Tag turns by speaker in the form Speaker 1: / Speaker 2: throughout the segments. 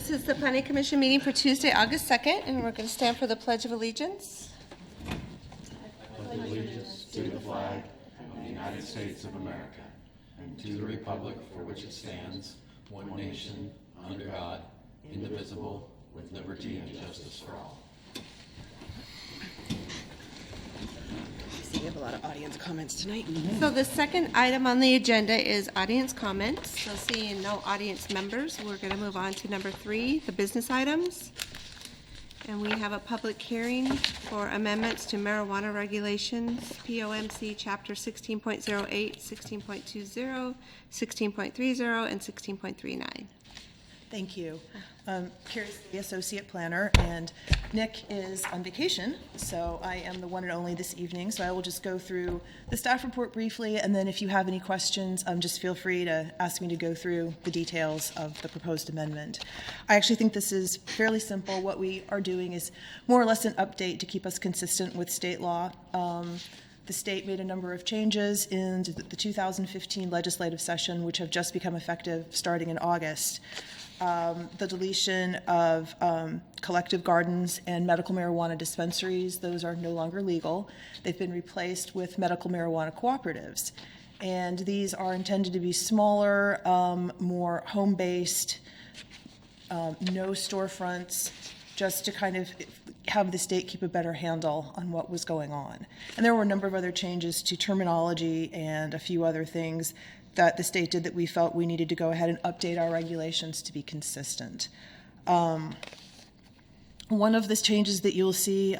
Speaker 1: This is the Planning Commission meeting for Tuesday, August 2nd, and we're going to stand for the Pledge of Allegiance.
Speaker 2: I pledge allegiance to the flag of the United States of America and to the republic for which it stands, one nation, under God, indivisible, with liberty and justice for all.
Speaker 3: We have a lot of audience comments tonight.
Speaker 1: So the second item on the agenda is audience comments. So seeing no audience members, we're going to move on to number 3, the business items. And we have a public hearing for amendments to marijuana regulations, POMC Chapter 16.08, 16.20, 16.30, and 16.39.
Speaker 3: Thank you. Carrie's the associate planner, and Nick is on vacation, so I am the one and only this evening. So I will just go through the staff report briefly, and then if you have any questions, just feel free to ask me to go through the details of the proposed amendment. I actually think this is fairly simple. What we are doing is more or less an update to keep us consistent with state law. The state made a number of changes in the 2015 legislative session, which have just become effective starting in August. The deletion of collective gardens and medical marijuana dispensaries, those are no longer legal. They've been replaced with medical marijuana cooperatives. And these are intended to be smaller, more home-based, no storefronts, just to kind of have the state keep a better handle on what was going on. And there were a number of other changes to terminology and a few other things that the state did that we felt we needed to go ahead and update our regulations to be consistent. One of the changes that you'll see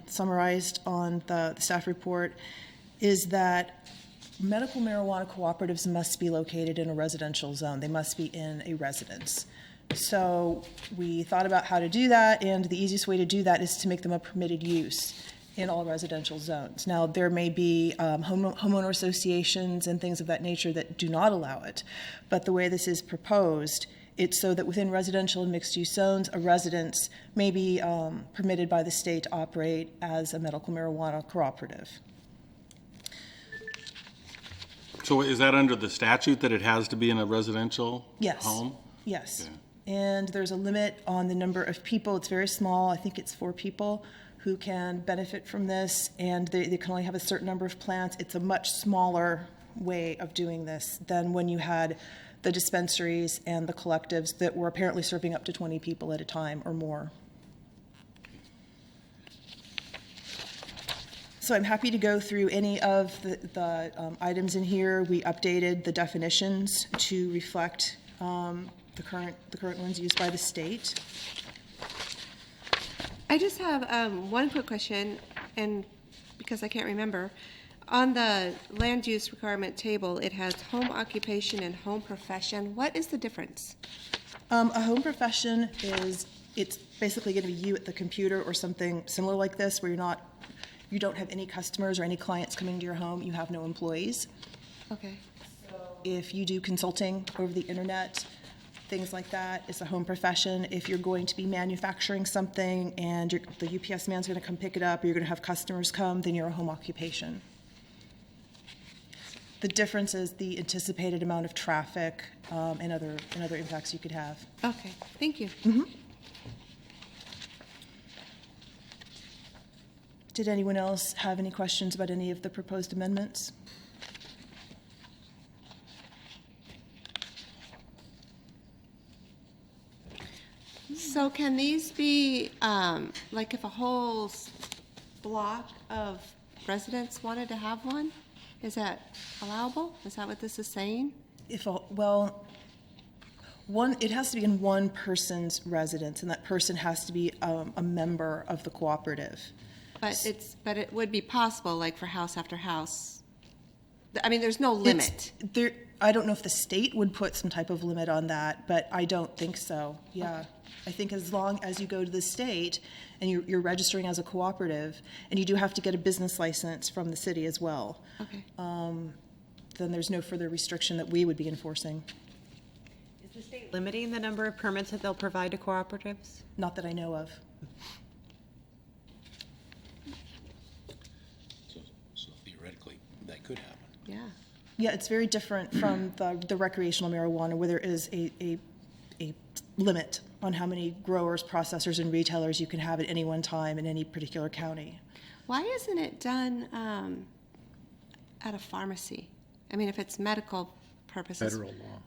Speaker 3: summarized on the staff report is that medical marijuana cooperatives must be located in a residential zone. They must be in a residence. So we thought about how to do that, and the easiest way to do that is to make them a permitted use in all residential zones. Now, there may be homeowner associations and things of that nature that do not allow it, but the way this is proposed, it's so that within residential and mixed-use zones, a residence may be permitted by the state to operate as a medical marijuana cooperative.
Speaker 4: So is that under the statute that it has to be in a residential home?
Speaker 3: Yes.
Speaker 4: Yeah.
Speaker 3: And there's a limit on the number of people. It's very small. I think it's 4 people who can benefit from this, and they can only have a certain number of plants. It's a much smaller way of doing this than when you had the dispensaries and the collectives that were apparently serving up to 20 people at a time or more. So I'm happy to go through any of the items in here. We updated the definitions to reflect the current ones used by the state.
Speaker 1: I just have one quick question, and because I can't remember, on the land use requirement table, it has home occupation and home profession. What is the difference?
Speaker 3: A home profession it's basically going to be you at the computer or something similar like this, where you don't have any customers or any clients coming to your home. You have no employees.
Speaker 1: Okay.
Speaker 3: So if you do consulting over the internet, things like that, it's a home profession. If you're going to be manufacturing something and the UPS man's going to come pick it up, or you're going to have customers come, then you're a home occupation. The difference is the anticipated amount of traffic and other impacts you could have.
Speaker 1: Okay, thank you.
Speaker 3: Mm-hmm. Did anyone else have any questions about any of the proposed amendments?
Speaker 1: So can these be, like if a whole block of residents wanted to have one? Is that allowable? Is that what this is saying?
Speaker 3: It has to be in one person's residence, and that person has to be a member of the cooperative.
Speaker 1: But it would be possible, like for house after house. I mean, there's no limit.
Speaker 3: I don't know if the state would put some type of limit on that, but I don't think so. Yeah. Okay. I think as long as you go to the state and you're registering as a cooperative, and you do have to get a business license from the city as well,
Speaker 1: okay.
Speaker 3: Then there's no further restriction that we would be enforcing.
Speaker 5: Is the state limiting the number of permits that they'll provide to cooperatives?
Speaker 3: Not that I know of.
Speaker 2: So theoretically, that could happen.
Speaker 1: Yeah.
Speaker 3: Yeah, it's very different from the recreational marijuana, where there is a limit on how many growers, processors, and retailers you can have at any one time in any particular county.
Speaker 1: Why isn't it done at a pharmacy? I mean, if it's medical purposes.
Speaker 6: Federal law.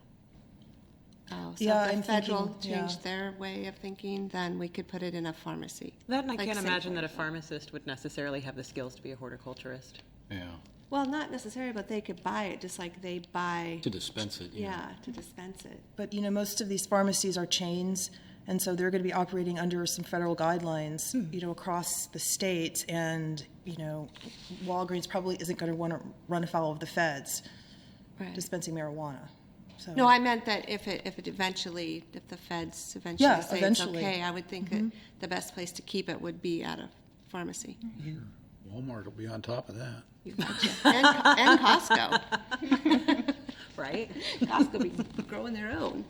Speaker 1: Oh, so
Speaker 3: Yeah,
Speaker 1: if the
Speaker 3: I'm
Speaker 1: federal
Speaker 3: thinking, yeah.
Speaker 1: changed their way of thinking, then we could put it in a pharmacy.
Speaker 5: That, and I
Speaker 1: Like
Speaker 5: can't imagine
Speaker 1: Safeway.
Speaker 5: that a pharmacist would necessarily have the skills to be a horticulturist.
Speaker 4: Yeah.
Speaker 1: Well, not necessarily, but they could buy it just like they buy,
Speaker 2: To dispense it,
Speaker 1: yeah, to dispense it.
Speaker 3: But, most of these pharmacies are chains, and so they're going to be operating under some federal guidelines, across the state, and, Walgreens probably isn't going to want to run afoul of the feds
Speaker 1: Right.
Speaker 3: dispensing marijuana. So.
Speaker 1: No, I meant that if the feds eventually
Speaker 3: Yeah,
Speaker 1: say
Speaker 3: eventually.
Speaker 1: it's okay, I would think that the best place to keep it would be at a pharmacy.
Speaker 6: Walmart will be on top of that.
Speaker 1: You betcha. And Costco.
Speaker 5: Right?
Speaker 1: Costco be growing their own.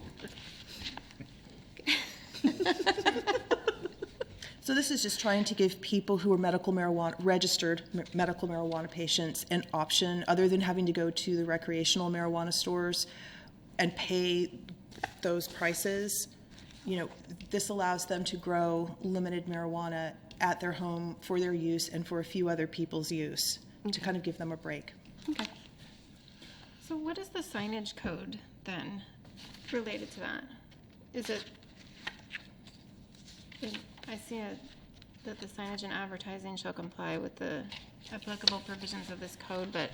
Speaker 3: So this is just trying to give people who are registered medical marijuana patients an option other than having to go to the recreational marijuana stores and pay those prices. This allows them to grow limited marijuana at their home for their use and for a few other people's use to kind of give them a break.
Speaker 1: Okay.
Speaker 7: So what is the signage code then related to that? Is it, I see that the signage and advertising shall comply with the applicable provisions of this code, but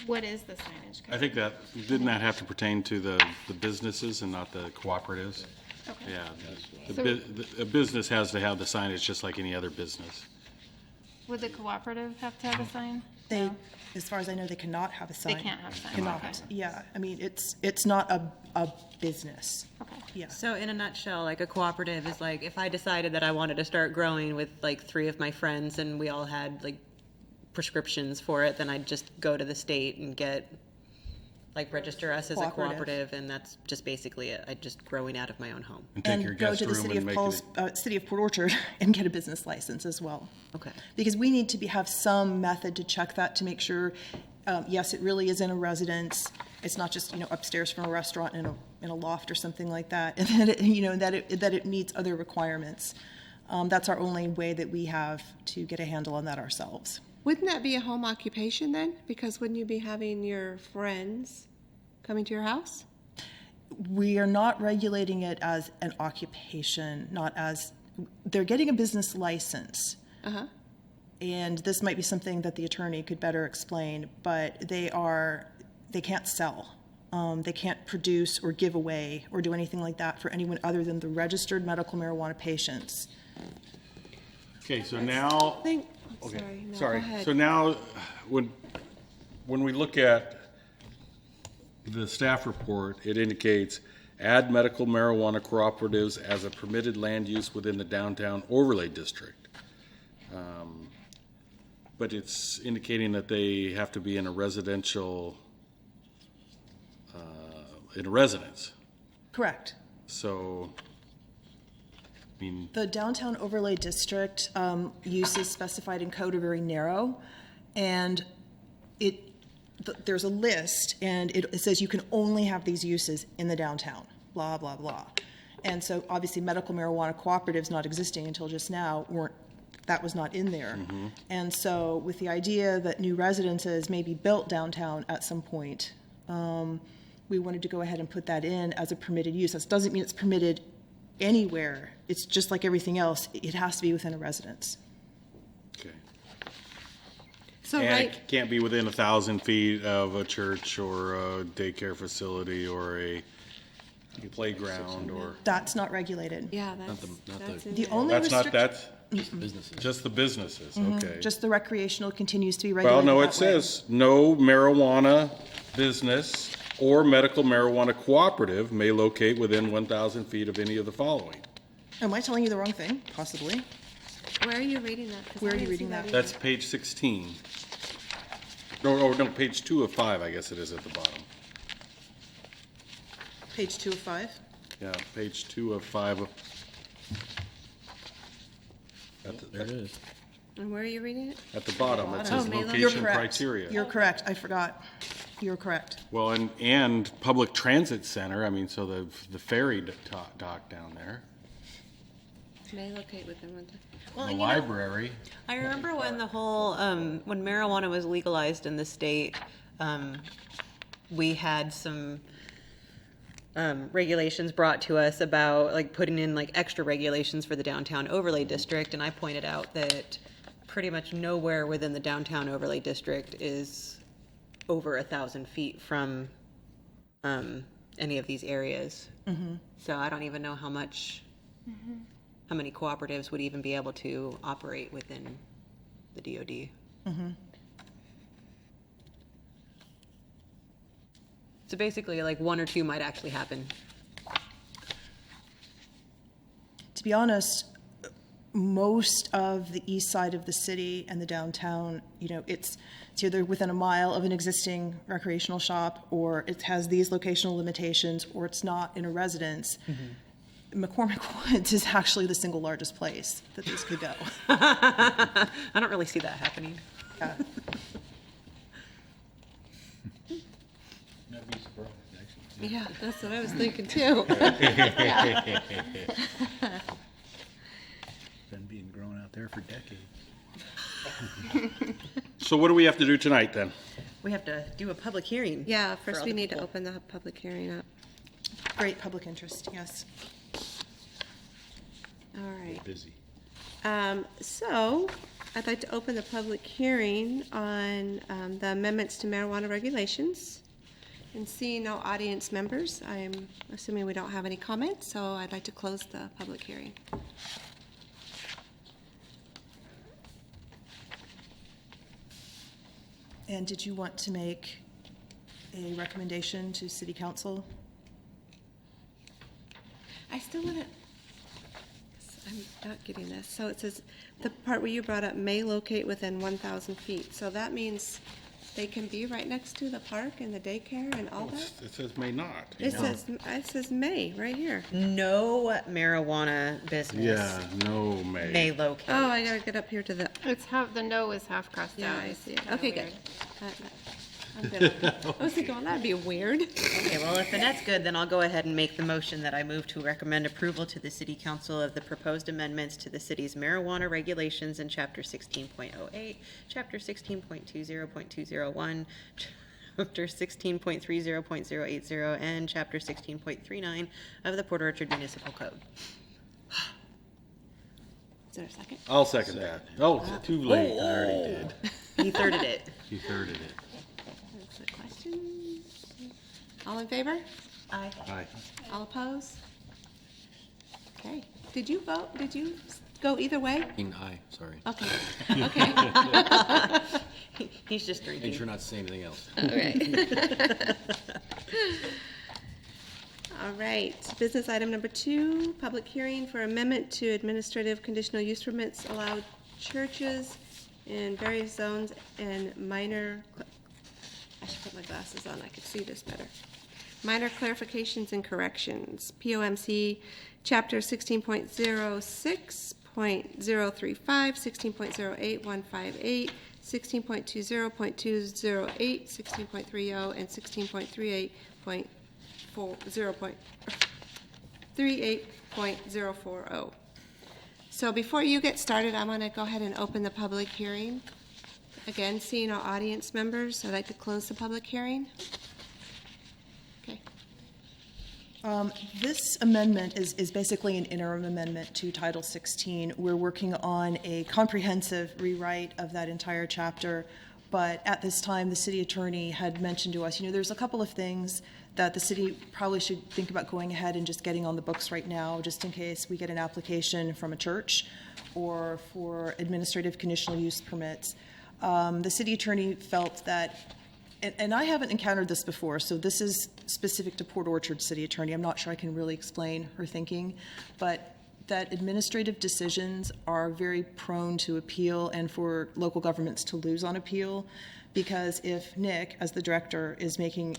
Speaker 7: what is the signage code?
Speaker 4: I think didn't that have to pertain to the businesses and not the cooperatives?
Speaker 7: Okay.
Speaker 4: Yeah. A business has to have the signage just like any other business.
Speaker 7: Would the cooperative have to have a sign?
Speaker 3: They,
Speaker 7: No?
Speaker 3: as far as I know, they cannot have a sign.
Speaker 7: can't have a sign,
Speaker 3: Cannot.
Speaker 7: okay.
Speaker 3: Yeah, I mean, it's not a business.
Speaker 7: Okay.
Speaker 3: Yeah.
Speaker 5: So in a nutshell, like a cooperative is like, if I decided that I wanted to start growing with like 3 of my friends and we all had like prescriptions for it, then I'd just go to the state and register us as a
Speaker 3: Cooperative.
Speaker 5: cooperative, and that's just basically it. I just growing out of my own home.
Speaker 4: And take
Speaker 3: And
Speaker 4: your
Speaker 3: go
Speaker 4: guest
Speaker 3: to the
Speaker 4: room
Speaker 3: city
Speaker 4: and
Speaker 3: of
Speaker 4: make it.
Speaker 3: City of Port Orchard and get a business license as well.
Speaker 5: Okay.
Speaker 3: Because we need to have some method to check that to make sure, yes, it really is in a residence. It's not just, upstairs from a restaurant in a loft or something like that, and that it meets other requirements. That's our only way that we have to get a handle on that ourselves.
Speaker 1: Wouldn't that be a home occupation then? Because wouldn't you be having your friends coming to your house?
Speaker 3: We are not regulating it as an occupation, they're getting a business license.
Speaker 1: Uh-huh.
Speaker 3: And this might be something that the attorney could better explain, but they can't sell. They can't produce or give away or do anything like that for anyone other than the registered medical marijuana patients.
Speaker 4: Okay, so now.
Speaker 1: Sorry, no, go
Speaker 4: Sorry.
Speaker 1: ahead.
Speaker 4: So now, when we look at the staff report, it indicates add medical marijuana cooperatives as a permitted land use within the downtown overlay district. But it's indicating that they have to be in a residential, in a residence.
Speaker 3: Correct.
Speaker 4: So, I mean,
Speaker 3: The downtown overlay district uses specified in code are very narrow, and there's a list, and it says you can only have these uses in the downtown, blah, blah, blah. And so obviously medical marijuana cooperatives not existing until just now that was not in there. And so with the idea that new residences may be built downtown at some point, we wanted to go ahead and put that in as a permitted use. That doesn't mean it's permitted anywhere. It's just like everything else. It has to be within a residence.
Speaker 4: okay.
Speaker 1: So
Speaker 4: And
Speaker 1: right,
Speaker 4: it can't be within 1,000 feet of a church or a daycare facility or a playground or,
Speaker 3: That's not regulated.
Speaker 1: yeah,
Speaker 2: not
Speaker 1: that's
Speaker 2: the-
Speaker 1: in
Speaker 3: The
Speaker 1: there.
Speaker 3: only
Speaker 4: that's not,
Speaker 3: restriction,
Speaker 4: that's
Speaker 2: Just businesses.
Speaker 4: just the businesses, okay.
Speaker 3: just the recreational continues to be
Speaker 4: Well,
Speaker 3: regulated
Speaker 4: no,
Speaker 3: that
Speaker 4: it
Speaker 3: way.
Speaker 4: says, no marijuana business or medical marijuana cooperative may locate within 1,000 feet of any of the following.
Speaker 3: Am I telling you the wrong thing? Possibly.
Speaker 1: Where are you reading that? 'Cause I
Speaker 3: Where are you
Speaker 1: didn't see
Speaker 3: reading that?
Speaker 1: either.
Speaker 4: That's page 16. No, page 2 of 5, I guess it is at the bottom.
Speaker 3: Page 2 of 5.
Speaker 4: Yeah, page 2 of 5.
Speaker 2: There it is.
Speaker 1: And where are you reading it?
Speaker 4: At the bottom, it
Speaker 1: Oh,
Speaker 4: says
Speaker 1: may lo-
Speaker 4: location
Speaker 3: You're correct.
Speaker 4: criteria.
Speaker 3: You're correct. I forgot. You're correct.
Speaker 4: Well, and public transit center, I mean, so the ferry dock down there,
Speaker 1: May locate within one time.
Speaker 5: Well,
Speaker 4: the
Speaker 5: you know,
Speaker 4: library.
Speaker 5: I remember when the whole, when marijuana was legalized in the state, we had some regulations brought to us about like putting in like extra regulations for the downtown overlay district, and I pointed out that pretty much nowhere within the downtown overlay district is over 1,000 feet from any of these areas. So I don't even know how many cooperatives would even be able to operate within the DOD. So basically, like 1 or 2 might actually happen.
Speaker 3: To be honest, most of the east side of the city and the downtown, you know, it's either within a mile of an existing recreational shop, or it has these locational limitations, or it's not in a residence. McCormick Woods is actually the single largest place that this could go.
Speaker 5: I don't really see that happening.
Speaker 3: Yeah.
Speaker 6: That'd be surprised, actually.
Speaker 1: Yeah, that's what I was thinking too.
Speaker 6: Been being grown out there for decades.
Speaker 4: So what do we have to do tonight then?
Speaker 5: We have to do a public hearing.
Speaker 1: Yeah,
Speaker 5: for
Speaker 1: first
Speaker 5: all
Speaker 1: we
Speaker 5: the
Speaker 1: need to
Speaker 5: people.
Speaker 1: open the public hearing up.
Speaker 3: Great public interest, yes.
Speaker 1: All right.
Speaker 6: Busy.
Speaker 1: So I'd like to open the public hearing on the amendments to marijuana regulations. And seeing no audience members, I'm assuming we don't have any comments, so I'd like to close the public hearing.
Speaker 3: And did you want to make a recommendation to City Council?
Speaker 1: I still want to, I'm not getting this. So it says, the part where you brought up may locate within 1,000 feet. So that means they can be right next to the park and the daycare and all that?
Speaker 4: It says may not.
Speaker 1: It says may, right here.
Speaker 5: No marijuana business
Speaker 4: No, may.
Speaker 5: may locate.
Speaker 1: Oh, I gotta get up here to the,
Speaker 7: It's the no is half crossed
Speaker 1: yeah,
Speaker 7: out.
Speaker 1: I see it.
Speaker 7: Kinda
Speaker 1: Okay, good.
Speaker 7: weird.
Speaker 1: I'm good. I was thinking, well, that'd be weird.
Speaker 5: Okay, well, if Annette's good, then I'll go ahead and make the motion that I move to recommend approval to the City Council of the proposed amendments to the city's marijuana regulations in Chapter 16.08, Chapter 16.20.201, Chapter 16.30.080, and Chapter 16.39 of the Port Orchard Municipal Code.
Speaker 1: Is there a second?
Speaker 4: I'll second that. Oh, too late. I already did.
Speaker 5: He thirded it.
Speaker 4: He thirded it.
Speaker 1: That's a question. All in favor?
Speaker 5: Aye.
Speaker 4: Aye.
Speaker 1: All opposed? Okay. Did you vote? Did you go either way?
Speaker 2: Aye, sorry.
Speaker 1: Okay. Okay.
Speaker 5: He's just drinking.
Speaker 2: Make sure not to say anything else.
Speaker 1: All right. All right. Business item number 2, public hearing for amendment to administrative conditional use permits allowed churches in various zones and minor, I should put my glasses on, I could see this better. Minor clarifications and corrections. POMC Chapter 16.06.035, 16.08158, 16.20.208, 16.30, and 16.38.040. So before you get started, I'm going to go ahead and open the public hearing. Again, seeing our audience members, I'd like to close the public hearing. Okay.
Speaker 3: This amendment is basically an interim amendment to Title 16. We're working on a comprehensive rewrite of that entire chapter, but at this time, the city attorney had mentioned to us, you know, there's a couple of things that the city probably should think about going ahead and just getting on the books right now, just in case we get an application from a church or for administrative conditional use permits. The city attorney felt that, and I haven't encountered this before, so this is specific to Port Orchard city attorney. I'm not sure I can really explain her thinking, but that administrative decisions are very prone to appeal and for local governments to lose on appeal, because if Nick, as the director, is making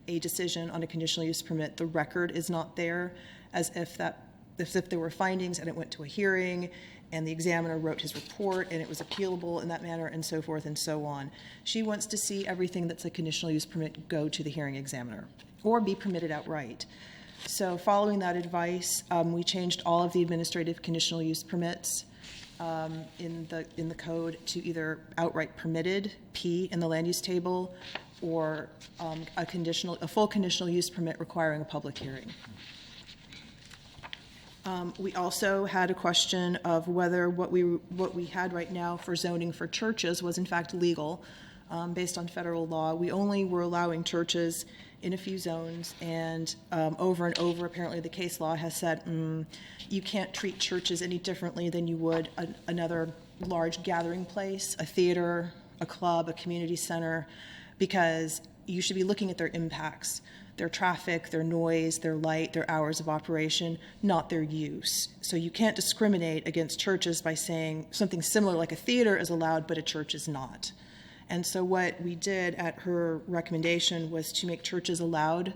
Speaker 3: a decision on a conditional use permit, the record is not there, as if that as if there were findings and it went to a hearing, and the examiner wrote his report, and it was appealable in that manner, and so forth and so on. She wants to see everything that's a conditional use permit go to the hearing examiner, or be permitted outright. So following that advice, we changed all of the administrative conditional use permits in the code to either outright permitted, P, in the land use table, or a full conditional use permit requiring a public hearing. We also had a question of whether what we had right now for zoning for churches was in fact legal. Based on federal law, we only were allowing churches in a few zones, and over and over, apparently the case law has said you can't treat churches any differently than you would another large gathering place, a theater, a club, a community center, because you should be looking at their impacts, their traffic, their noise, their light, their hours of operation, not their use. So you can't discriminate against churches by saying something similar like a theater is allowed but a church is not. And so what we did at her recommendation was to make churches allowed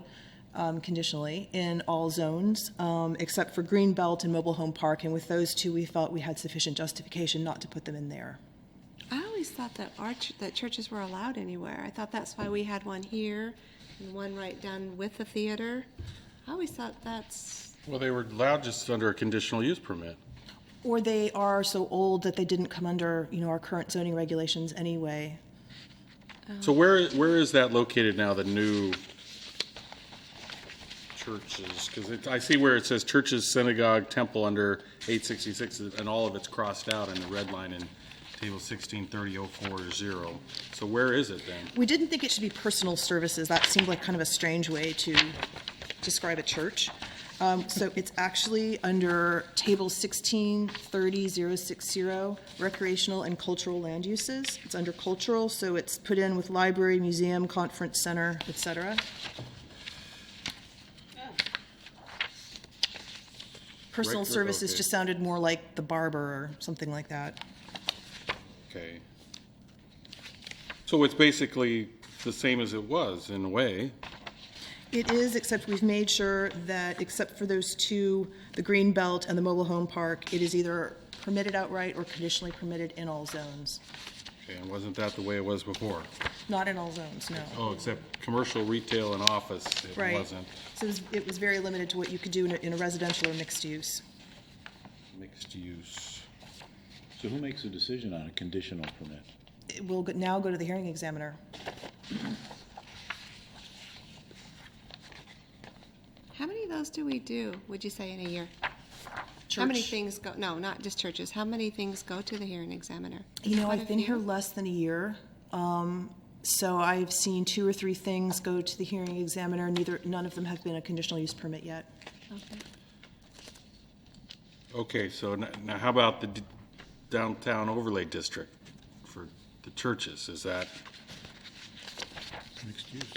Speaker 3: conditionally in all zones, except for Greenbelt and Mobile Home Park. And with those two, we felt we had sufficient justification not to put them in there.
Speaker 1: I always thought that that churches were allowed anywhere. I thought that's why we had one here and one right down with the theater. I always thought that's...
Speaker 4: Well, they were allowed just under a conditional use permit.
Speaker 3: Or they are so old that they didn't come under, our current zoning regulations anyway.
Speaker 4: So where is that located now, the new churches? Because I see where it says churches, synagogue, temple under 866, and all of it's crossed out in the red line in table 1630.040. So where is it then?
Speaker 3: We didn't think it should be personal services. That seemed like kind of a strange way to describe a church. So it's actually under table 1630.060, recreational and cultural land uses. It's under cultural, so it's put in with library, museum, conference center, etc. Personal services
Speaker 4: okay.
Speaker 3: just sounded more like the barber or something like that.
Speaker 4: Okay. So it's basically the same as it was in a way.
Speaker 3: It is, except we've made sure that, except for those two, the green belt and the mobile home park, it is either permitted outright or conditionally permitted in all zones.
Speaker 4: Okay, and wasn't that the way it was before?
Speaker 3: Not in all zones, no.
Speaker 4: Oh, except commercial, retail, and office, it
Speaker 3: Right.
Speaker 4: wasn't.
Speaker 3: So it was very limited to what you could do in a residential or mixed use.
Speaker 4: Mixed use.
Speaker 6: So who makes a decision on a conditional permit?
Speaker 3: It will now go to the hearing examiner.
Speaker 1: How many of those do we do, would you say, in a year? How many
Speaker 3: Church-
Speaker 1: things go, no, not just churches, how many things go to the hearing examiner?
Speaker 3: You know,
Speaker 1: Quite a
Speaker 3: I've been here
Speaker 1: few?
Speaker 3: less than a year, so I've seen 2 or 3 things go to the hearing examiner. None of them have been a conditional use permit yet.
Speaker 1: Okay.
Speaker 4: Okay, so now how about the downtown overlay district for the churches? Is that,
Speaker 6: Mixed use.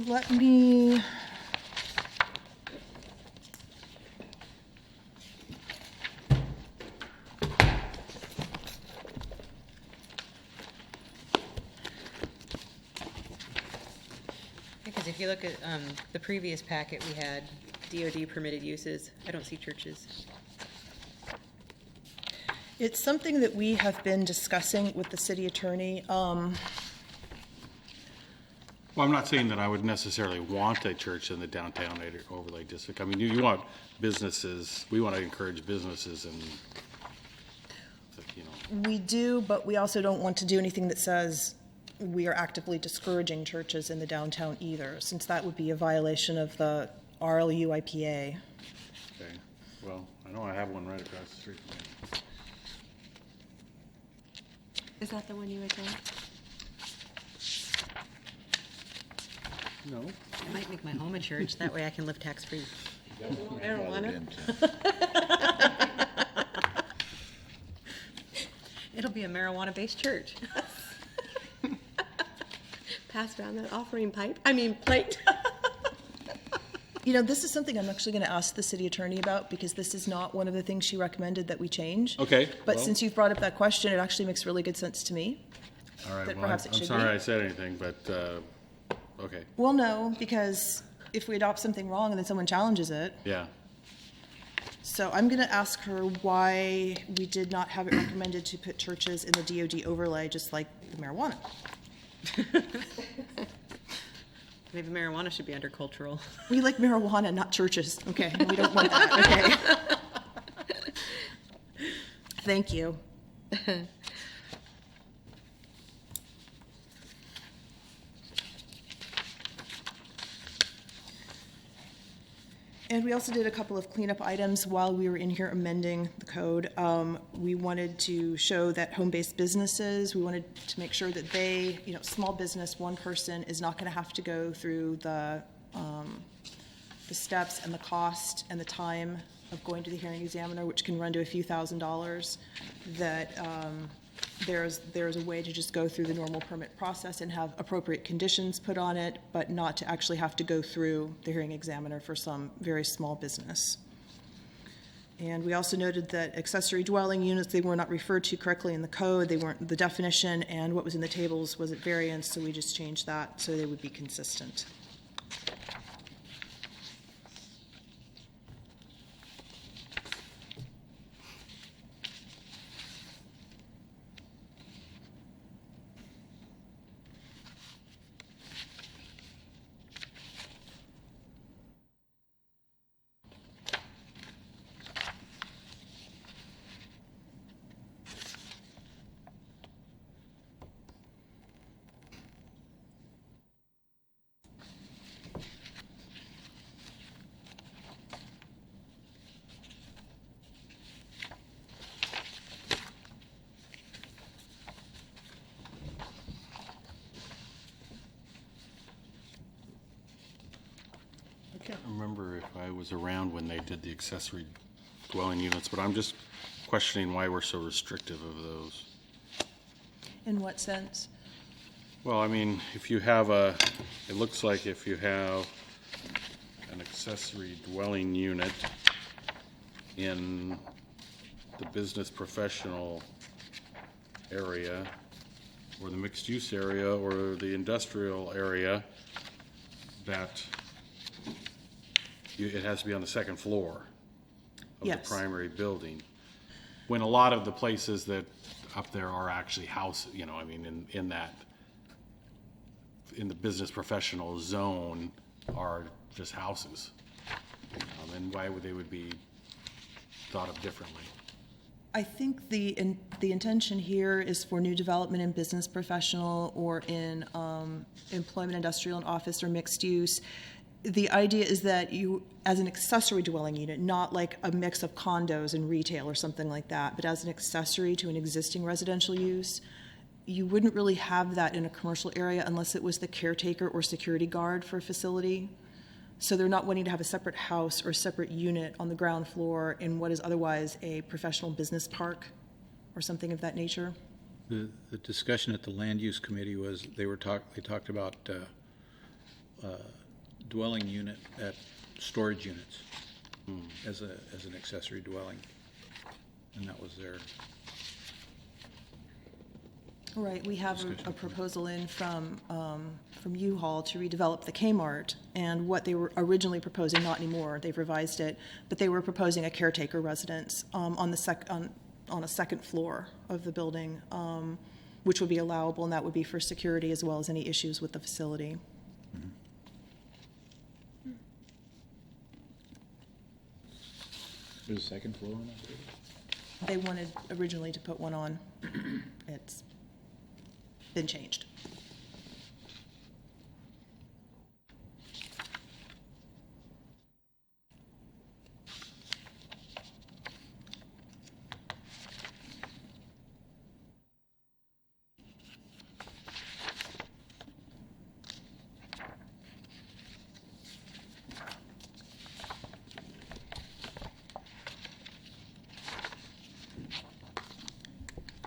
Speaker 3: Let me.
Speaker 5: Because if you look at the previous packet, we had DOD permitted uses. I don't see churches.
Speaker 3: It's something that we have been discussing with the city attorney.
Speaker 4: well, I'm not saying that I would necessarily want a church in the downtown overlay district. I mean, you want businesses, we want to encourage businesses and,
Speaker 3: We do, but we also don't want to do anything that says we are actively discouraging churches in the downtown either, since that would be a violation of the RLU IPA.
Speaker 4: okay, well, I know I have one right across the street from me.
Speaker 1: Is that the one you would think?
Speaker 4: No.
Speaker 5: I might make my home a church. That way I can live tax-free.
Speaker 1: Marijuana?
Speaker 5: It'll be a marijuana-based church.
Speaker 1: Pass around that plate.
Speaker 3: You know, this is something I'm actually going to ask the city attorney about, because this is not one of the things she recommended that we change.
Speaker 4: Okay,
Speaker 3: But
Speaker 4: well-
Speaker 3: since you've brought up that question, it actually makes really good sense to me.
Speaker 4: All right,
Speaker 3: That
Speaker 4: well,
Speaker 3: perhaps it
Speaker 4: I'm
Speaker 3: should
Speaker 4: sorry
Speaker 3: be.
Speaker 4: I said anything, but, Okay,
Speaker 3: Well, no, because if we adopt something wrong and then someone challenges it,
Speaker 4: yeah.
Speaker 3: so I'm going to ask her why we did not have it recommended to put churches in the DOD overlay, just like the marijuana.
Speaker 5: Maybe marijuana should be under cultural.
Speaker 3: We like marijuana, not churches. Okay, we don't want that. Okay. Thank you. And we also did a couple of cleanup items while we were in here amending the code. We wanted to show that home-based businesses, we wanted to make sure that they, small business, one person is not going to have to go through the steps and the cost and the time of going to the hearing examiner, which can run to a few $1,000s, that there's a way to just go through the normal permit process and have appropriate conditions put on it, but not to actually have to go through the hearing examiner for some very small business. And we also noted that accessory dwelling units, they were not referred to correctly in the code. They weren't the definition, and what was in the tables was at variance, so we just changed that so they would be consistent.
Speaker 4: I can't remember if I was around when they did the accessory dwelling units, but I'm just questioning why we're so restrictive of those.
Speaker 3: In what sense?
Speaker 4: Well, I mean, if you have it looks like if you have an accessory dwelling unit in the business professional area, or the mixed use area, or the industrial area, that it has to be on the second floor of
Speaker 3: Yes.
Speaker 4: the primary building. When a lot of the places that up there are actually houses, in the business professional zone are just houses. And why would they be thought of differently?
Speaker 3: I think the intention here is for new development in business professional or in employment, industrial, and office or mixed use. The idea is that you, as an accessory dwelling unit, not like a mix of condos and retail or something like that, but as an accessory to an existing residential use, you wouldn't really have that in a commercial area unless it was the caretaker or security guard for a facility. So they're not wanting to have a separate house or separate unit on the ground floor in what is otherwise a professional business park or something of that nature.
Speaker 6: The discussion at the land use committee was, they talked about dwelling unit at storage units as an accessory dwelling, and that was their.
Speaker 3: Right, we have a proposal in from U-Haul to redevelop the Kmart, and what they were originally proposing, not anymore, they've revised it, but they were proposing a caretaker residence on a second floor of the building, which would be allowable, and that would be for security as well as any issues with the facility.
Speaker 6: There's a second floor on that?
Speaker 3: They wanted originally to put one on. It's been changed.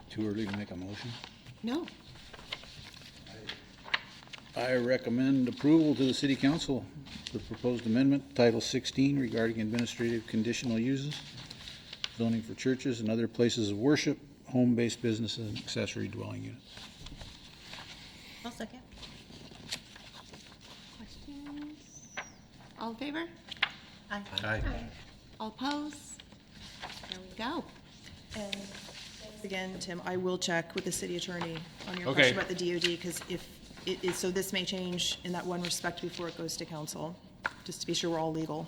Speaker 6: Too early to make a motion?
Speaker 1: No.
Speaker 6: I recommend approval to the city council, the proposed amendment, Title 16 regarding administrative conditional uses, zoning for churches and other places of worship, home-based businesses, and accessory dwelling units.
Speaker 5: I'll second.
Speaker 1: All in favor?
Speaker 4: Aye.
Speaker 1: All opposed? There we go.
Speaker 3: And thanks again, Tim, I will check with the city attorney on your
Speaker 4: Okay.
Speaker 3: question about the DOD, because if it is, so this may change in that one respect before it goes to council, just to be sure we're all legal.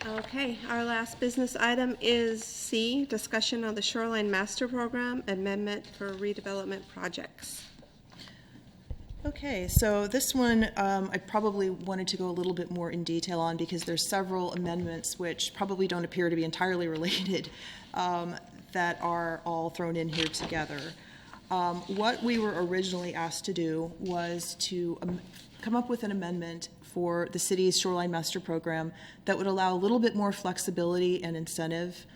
Speaker 1: Okay, our last business item is C, discussion of the Shoreline Master Program Amendment for Redevelopment Projects.
Speaker 3: Okay, so this one, I probably wanted to go a little bit more in detail on because there's several amendments which probably don't appear to be entirely related that are all thrown in here together. What we were originally asked to do was to come up with an amendment for the city's Shoreline Master Program that would allow a little bit more flexibility and incentive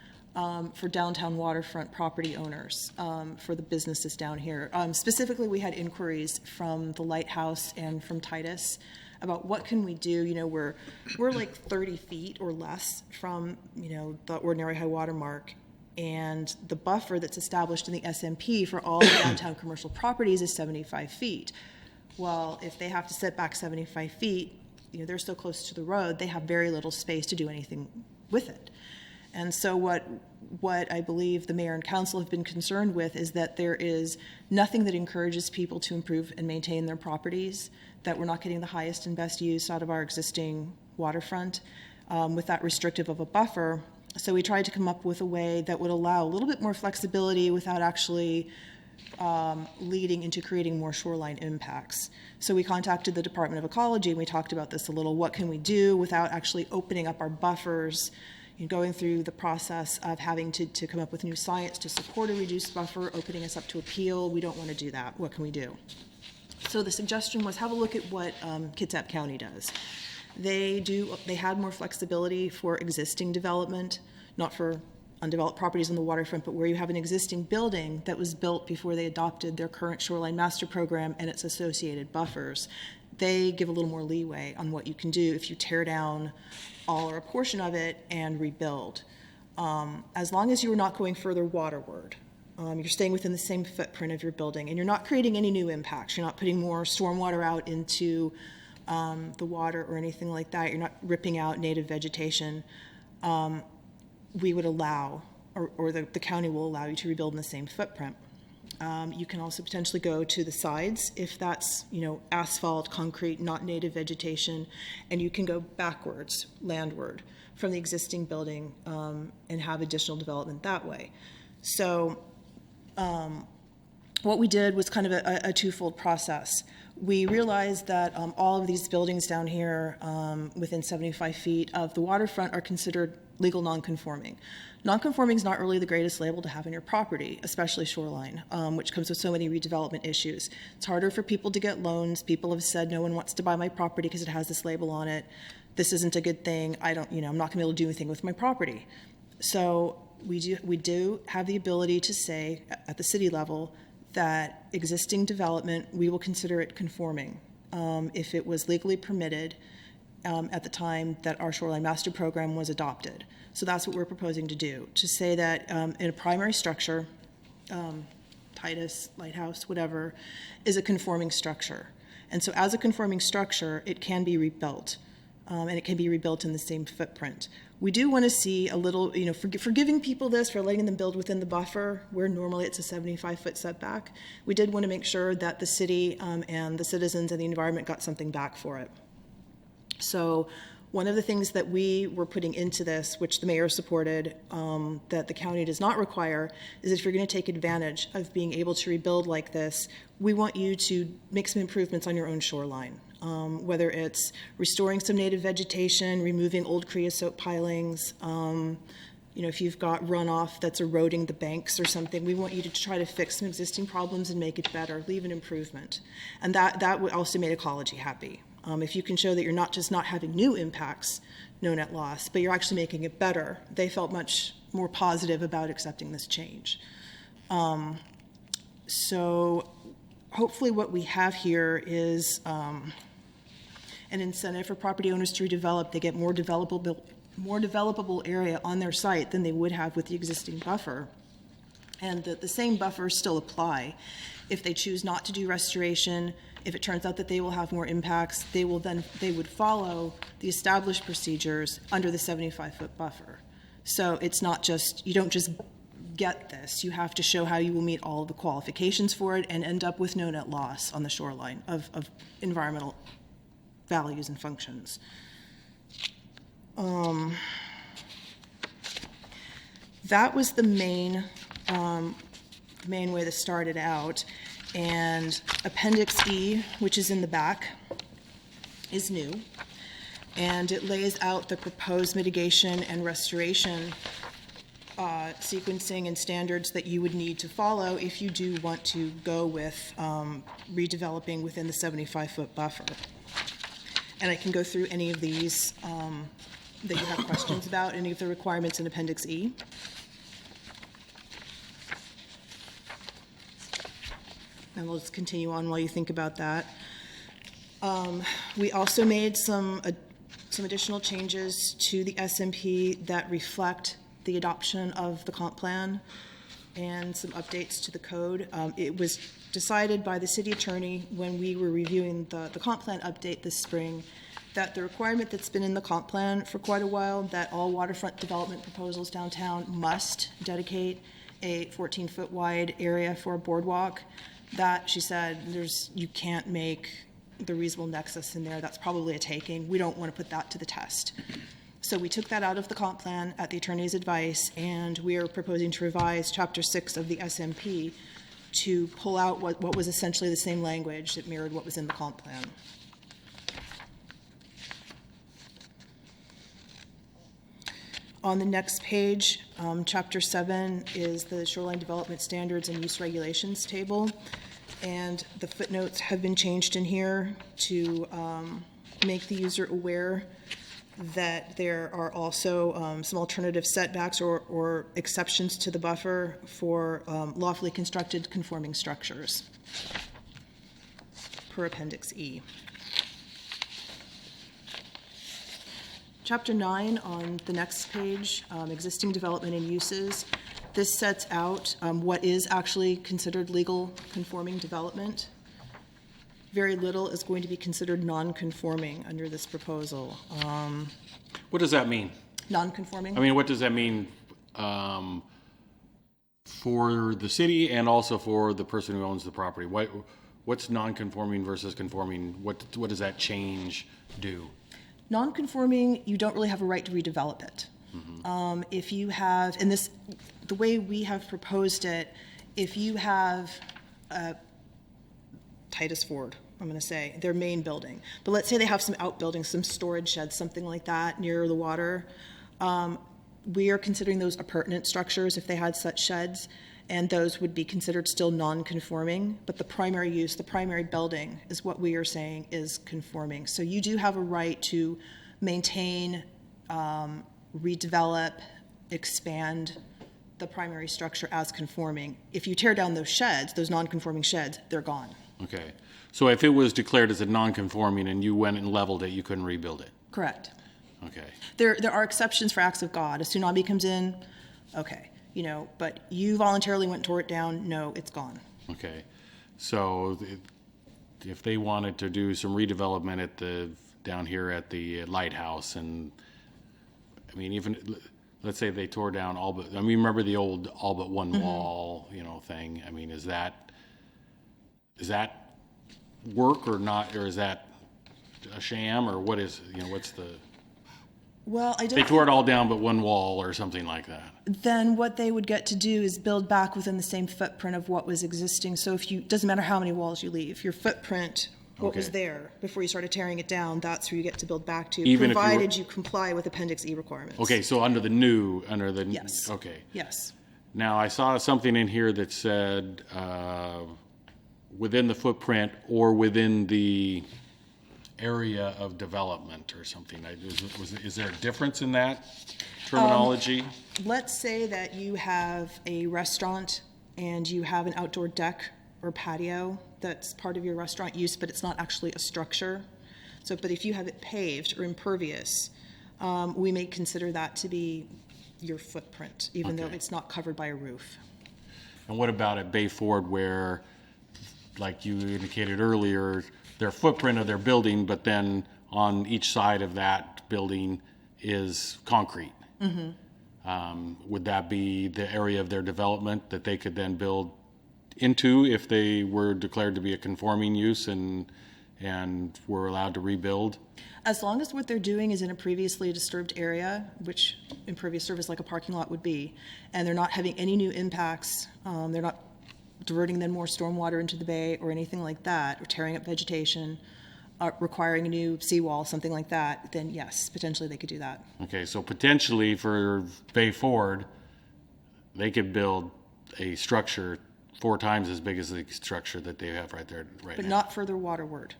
Speaker 3: for downtown waterfront property owners, for the businesses down here. Specifically, we had inquiries from the Lighthouse and from Titus about what can we do. You know, we're like 30 feet or less from, you know, the ordinary high water mark, and the buffer that's established in the SMP for all the downtown commercial properties is 75 feet. Well, if they have to set back 75 feet, you know, they're so close to the road, they have very little space to do anything with it. And so what I believe the mayor and council have been concerned with is that there is nothing that encourages people to improve and maintain their properties, that we're not getting the highest and best use out of our existing waterfront with that restrictive of a buffer. So we tried to come up with a way that would allow a little bit more flexibility without actually leading into creating more shoreline impacts. So we contacted the Department of Ecology and we talked about this a little. What can we do without actually opening up our buffers, you know, going through the process of having to come up with new science to support a reduced buffer, opening us up to appeal? We don't want to do that. What can we do? So the suggestion was have a look at what Kitsap County does. They had more flexibility for existing development, not for undeveloped properties on the waterfront, but where you have an existing building that was built before they adopted their current Shoreline Master Program and its associated buffers. They give a little more leeway on what you can do if you tear down all or a portion of it and rebuild. As long as you're not going further waterward, you're staying within the same footprint of your building, and you're not creating any new impacts. You're not putting more stormwater out into the water or anything like that. You're not ripping out native vegetation. We would allow, or the county will allow you to rebuild in the same footprint. You can also potentially go to the sides if that's, you know, asphalt, concrete, not native vegetation, and you can go backwards, landward, from the existing building and have additional development that way. So what we did was kind of a twofold process. We realized that all of these buildings down here within 75 feet of the waterfront are considered legal non-conforming. Non-conforming is not really the greatest label to have in your property, especially shoreline, which comes with so many redevelopment issues. It's harder for people to get loans. People have said no one wants to buy my property because it has this label on it. This isn't a good thing. I'm not going to be able to do anything with my property. So we do have the ability to say at the city level that existing development, we will consider it conforming if it was legally permitted at the time that our Shoreline Master Program was adopted. So that's what we're proposing to do, to say that in a primary structure, Titus, Lighthouse, whatever, is a conforming structure. And so as a conforming structure, it can be rebuilt, and it can be rebuilt in the same footprint. We do want to see a little, you know, for giving people this, for letting them build within the buffer, where normally it's a 75-foot setback. We did want to make sure that the city and the citizens and the environment got something back for it. So one of the things that we were putting into this, which the mayor supported, that the county does not require, is if you're going to take advantage of being able to rebuild like this, we want you to make some improvements on your own shoreline. Whether it's restoring some native vegetation, removing old creosote pilings, you know, if you've got runoff that's eroding the banks or something, we want you to try to fix some existing problems and make it better, leave an improvement. And that would also make ecology happy. If you can show that you're not just not having new impacts, no net loss, but you're actually making it better, they felt much more positive about accepting this change. So hopefully what we have here is an incentive for property owners to redevelop. They get more developable area on their site than they would have with the existing buffer. And the same buffers still apply. If they choose not to do restoration, if it turns out that they will have more impacts, they would follow the established procedures under the 75-foot buffer. So it's not just, you don't just get this. You have to show how you will meet all of the qualifications for it and end up with no net loss on the shoreline of environmental values and functions. That was the main way this started out. And Appendix E, which is in the back, is new. And it lays out the proposed mitigation and restoration sequencing and standards that you would need to follow if you do want to go with redeveloping within the 75-foot buffer. And I can go through any of these that you have questions about, any of the requirements in Appendix E. And we'll just continue on while you think about that. We also made some additional changes to the SMP that reflect the adoption of the comp plan and some updates to the code. It was decided by the city attorney when we were reviewing the comp plan update this spring that the requirement that's been in the comp plan for quite a while, that all waterfront development proposals downtown must dedicate a 14-foot wide area for a boardwalk, that she said you can't make the reasonable nexus in there. That's probably a taking. We don't want to put that to the test. So we took that out of the comp plan at the attorney's advice, and we are proposing to revise Chapter 6 of the SMP to pull out what was essentially the same language that mirrored what was in the comp plan. On the next page, Chapter 7 is the Shoreline Development Standards and Use Regulations table, and the footnotes have been changed in here to make the user aware that there are also some alternative setbacks or exceptions to the buffer for lawfully constructed conforming structures per Appendix E. Chapter 9 on the next page, existing development and uses. This sets out what is actually considered legal conforming development. Very little is going to be considered non-conforming under this proposal.
Speaker 4: What does that mean?
Speaker 3: Non-conforming?
Speaker 4: I mean, what does that mean for the city and also for the person who owns the property? What's non-conforming versus conforming? What does that change do?
Speaker 3: Non-conforming, you don't really have a right to redevelop it. Mm-hmm. If you have, and this, the way we have proposed it, if you have Titus Ford, I'm going to say, their main building, but let's say they have some outbuildings, some storage sheds, something like that near the water, we are considering those appurtenant structures if they had such sheds, and those would be considered still non-conforming, but the primary use, the primary building, is what we are saying is conforming. So you do have a right to maintain, redevelop, expand the primary structure as conforming. If you tear down those sheds, those non-conforming sheds, they're gone.
Speaker 4: Okay. So if it was declared as a non-conforming and you went and leveled it, you couldn't rebuild it?
Speaker 3: Correct.
Speaker 4: Okay.
Speaker 3: There are exceptions for acts of God. A tsunami comes in, okay. But you voluntarily went and tore it down, no, it's gone.
Speaker 4: Okay. So if they wanted to do some redevelopment down here at the lighthouse, and I mean, even let's say they tore down remember the old all but one wall, thing. I mean, does that work or not, or is that a sham, or what is, what's the?
Speaker 3: Well, I don't.
Speaker 4: They tore it all down but one wall or something like that.
Speaker 3: Then what they would get to do is build back within the same footprint of what was existing. So doesn't matter how many walls you leave, your footprint, what was there before you started tearing it down, that's where you get to build back to,
Speaker 4: even
Speaker 3: provided you comply with Appendix E requirements.
Speaker 4: Okay, so
Speaker 3: Yes.
Speaker 4: Okay.
Speaker 3: Yes.
Speaker 4: Now, I saw something in here that said within the footprint or within the area of development or something. Is there a difference in that terminology?
Speaker 3: Let's say that you have a restaurant and you have an outdoor deck or patio that's part of your restaurant use, but it's not actually a structure. But if you have it paved or impervious, we may consider that to be your footprint, even though it's not covered by a roof.
Speaker 4: And what about at Bay Ford, where like you indicated earlier, their footprint of their building, but then on each side of that building is concrete. Would that be the area of their development that they could then build into if they were declared to be a conforming use and were allowed to rebuild?
Speaker 3: As long as what they're doing is in a previously disturbed area, which impervious surface like a parking lot would be, and they're not having any new impacts, they're not diverting then more stormwater into the bay or anything like that, or tearing up vegetation, requiring a new seawall, something like that, then yes, potentially they could do that.
Speaker 4: Okay, so potentially for Bay Ford, they could build a structure 4 times as big as the structure that they have right there right
Speaker 3: But
Speaker 4: now.
Speaker 3: not further waterward,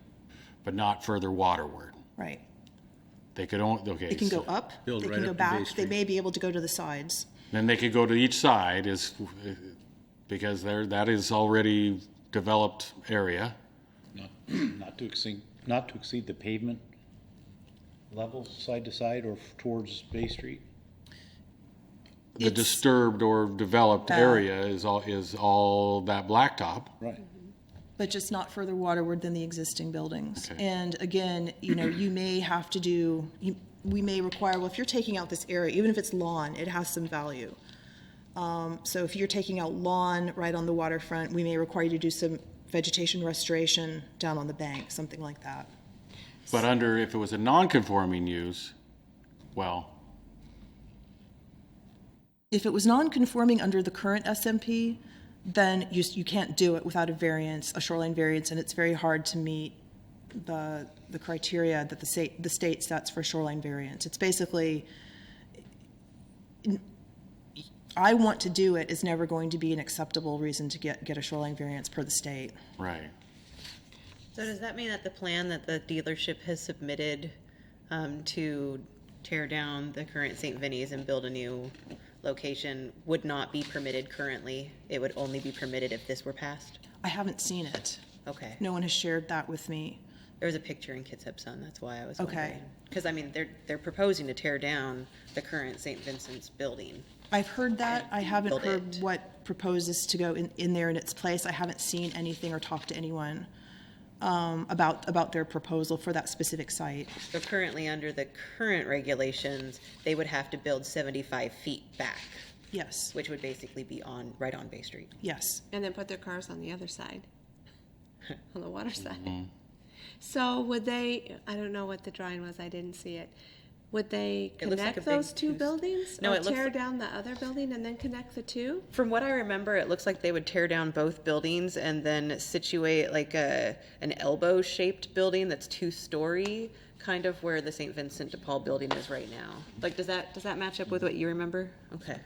Speaker 4: But not further waterward.
Speaker 3: right?
Speaker 4: They could only, okay.
Speaker 3: They can
Speaker 4: so
Speaker 3: go up, they
Speaker 6: Build
Speaker 3: can
Speaker 6: right
Speaker 3: go
Speaker 6: up to Bay
Speaker 3: back, they
Speaker 6: Street.
Speaker 3: may be able to go to the sides.
Speaker 4: Then they could go to each side because that is already developed area.
Speaker 6: Not to exceed the pavement level, side to side or towards Bay Street?
Speaker 4: The
Speaker 3: It's-
Speaker 4: disturbed or developed area is all that blacktop.
Speaker 6: Right.
Speaker 3: But just not further waterward than the existing buildings.
Speaker 4: Okay.
Speaker 3: And again, you may have to do, we may require, well, if you're taking out this area, even if it's lawn, it has some value. So if you're taking out lawn right on the waterfront, we may require you to do some vegetation restoration down on the bank, something like that.
Speaker 4: But if it was a non-conforming use, well,
Speaker 3: If it was non-conforming under the current SMP, then you can't do it without a variance, a shoreline variance, and it's very hard to meet the criteria that the state sets for shoreline variance. It's basically, I want to do it is never going to be an acceptable reason to get a shoreline variance per the state.
Speaker 4: right.
Speaker 5: So does that mean that the plan that the dealership has submitted to tear down the current St. Vinny's and build a new location would not be permitted currently? It would only be permitted if this were passed?
Speaker 3: I haven't seen it.
Speaker 5: Okay.
Speaker 3: No one has shared that with me.
Speaker 5: There was a picture in Kitsap Sun, that's why I was
Speaker 3: Okay.
Speaker 5: wondering. Because, I mean, they're proposing to tear down the current St. Vincent's building.
Speaker 3: I've heard that. I haven't
Speaker 5: Build
Speaker 3: heard
Speaker 5: it.
Speaker 3: what proposes to go in there in its place. I haven't seen anything or talked to anyone about their proposal for that specific site.
Speaker 5: So currently, under the current regulations, they would have to build 75 feet back,
Speaker 3: Yes,
Speaker 5: which would basically be right on Bay Street.
Speaker 3: yes.
Speaker 1: And then put their cars on the other side, on the water side. So would they, I don't know what the drawing was, I didn't see it. Would they
Speaker 5: It looks like
Speaker 1: connect
Speaker 5: a big
Speaker 1: those two buildings?
Speaker 5: No,
Speaker 1: Or
Speaker 5: it looks
Speaker 1: tear
Speaker 5: like-
Speaker 1: down the other building and then connect the two?
Speaker 5: From what I remember, it looks like they would tear down both buildings and then situate like an elbow-shaped building that's 2-story, kind of where the St. Vincent de Paul building is right now. Like, does that match up with what you remember? Okay.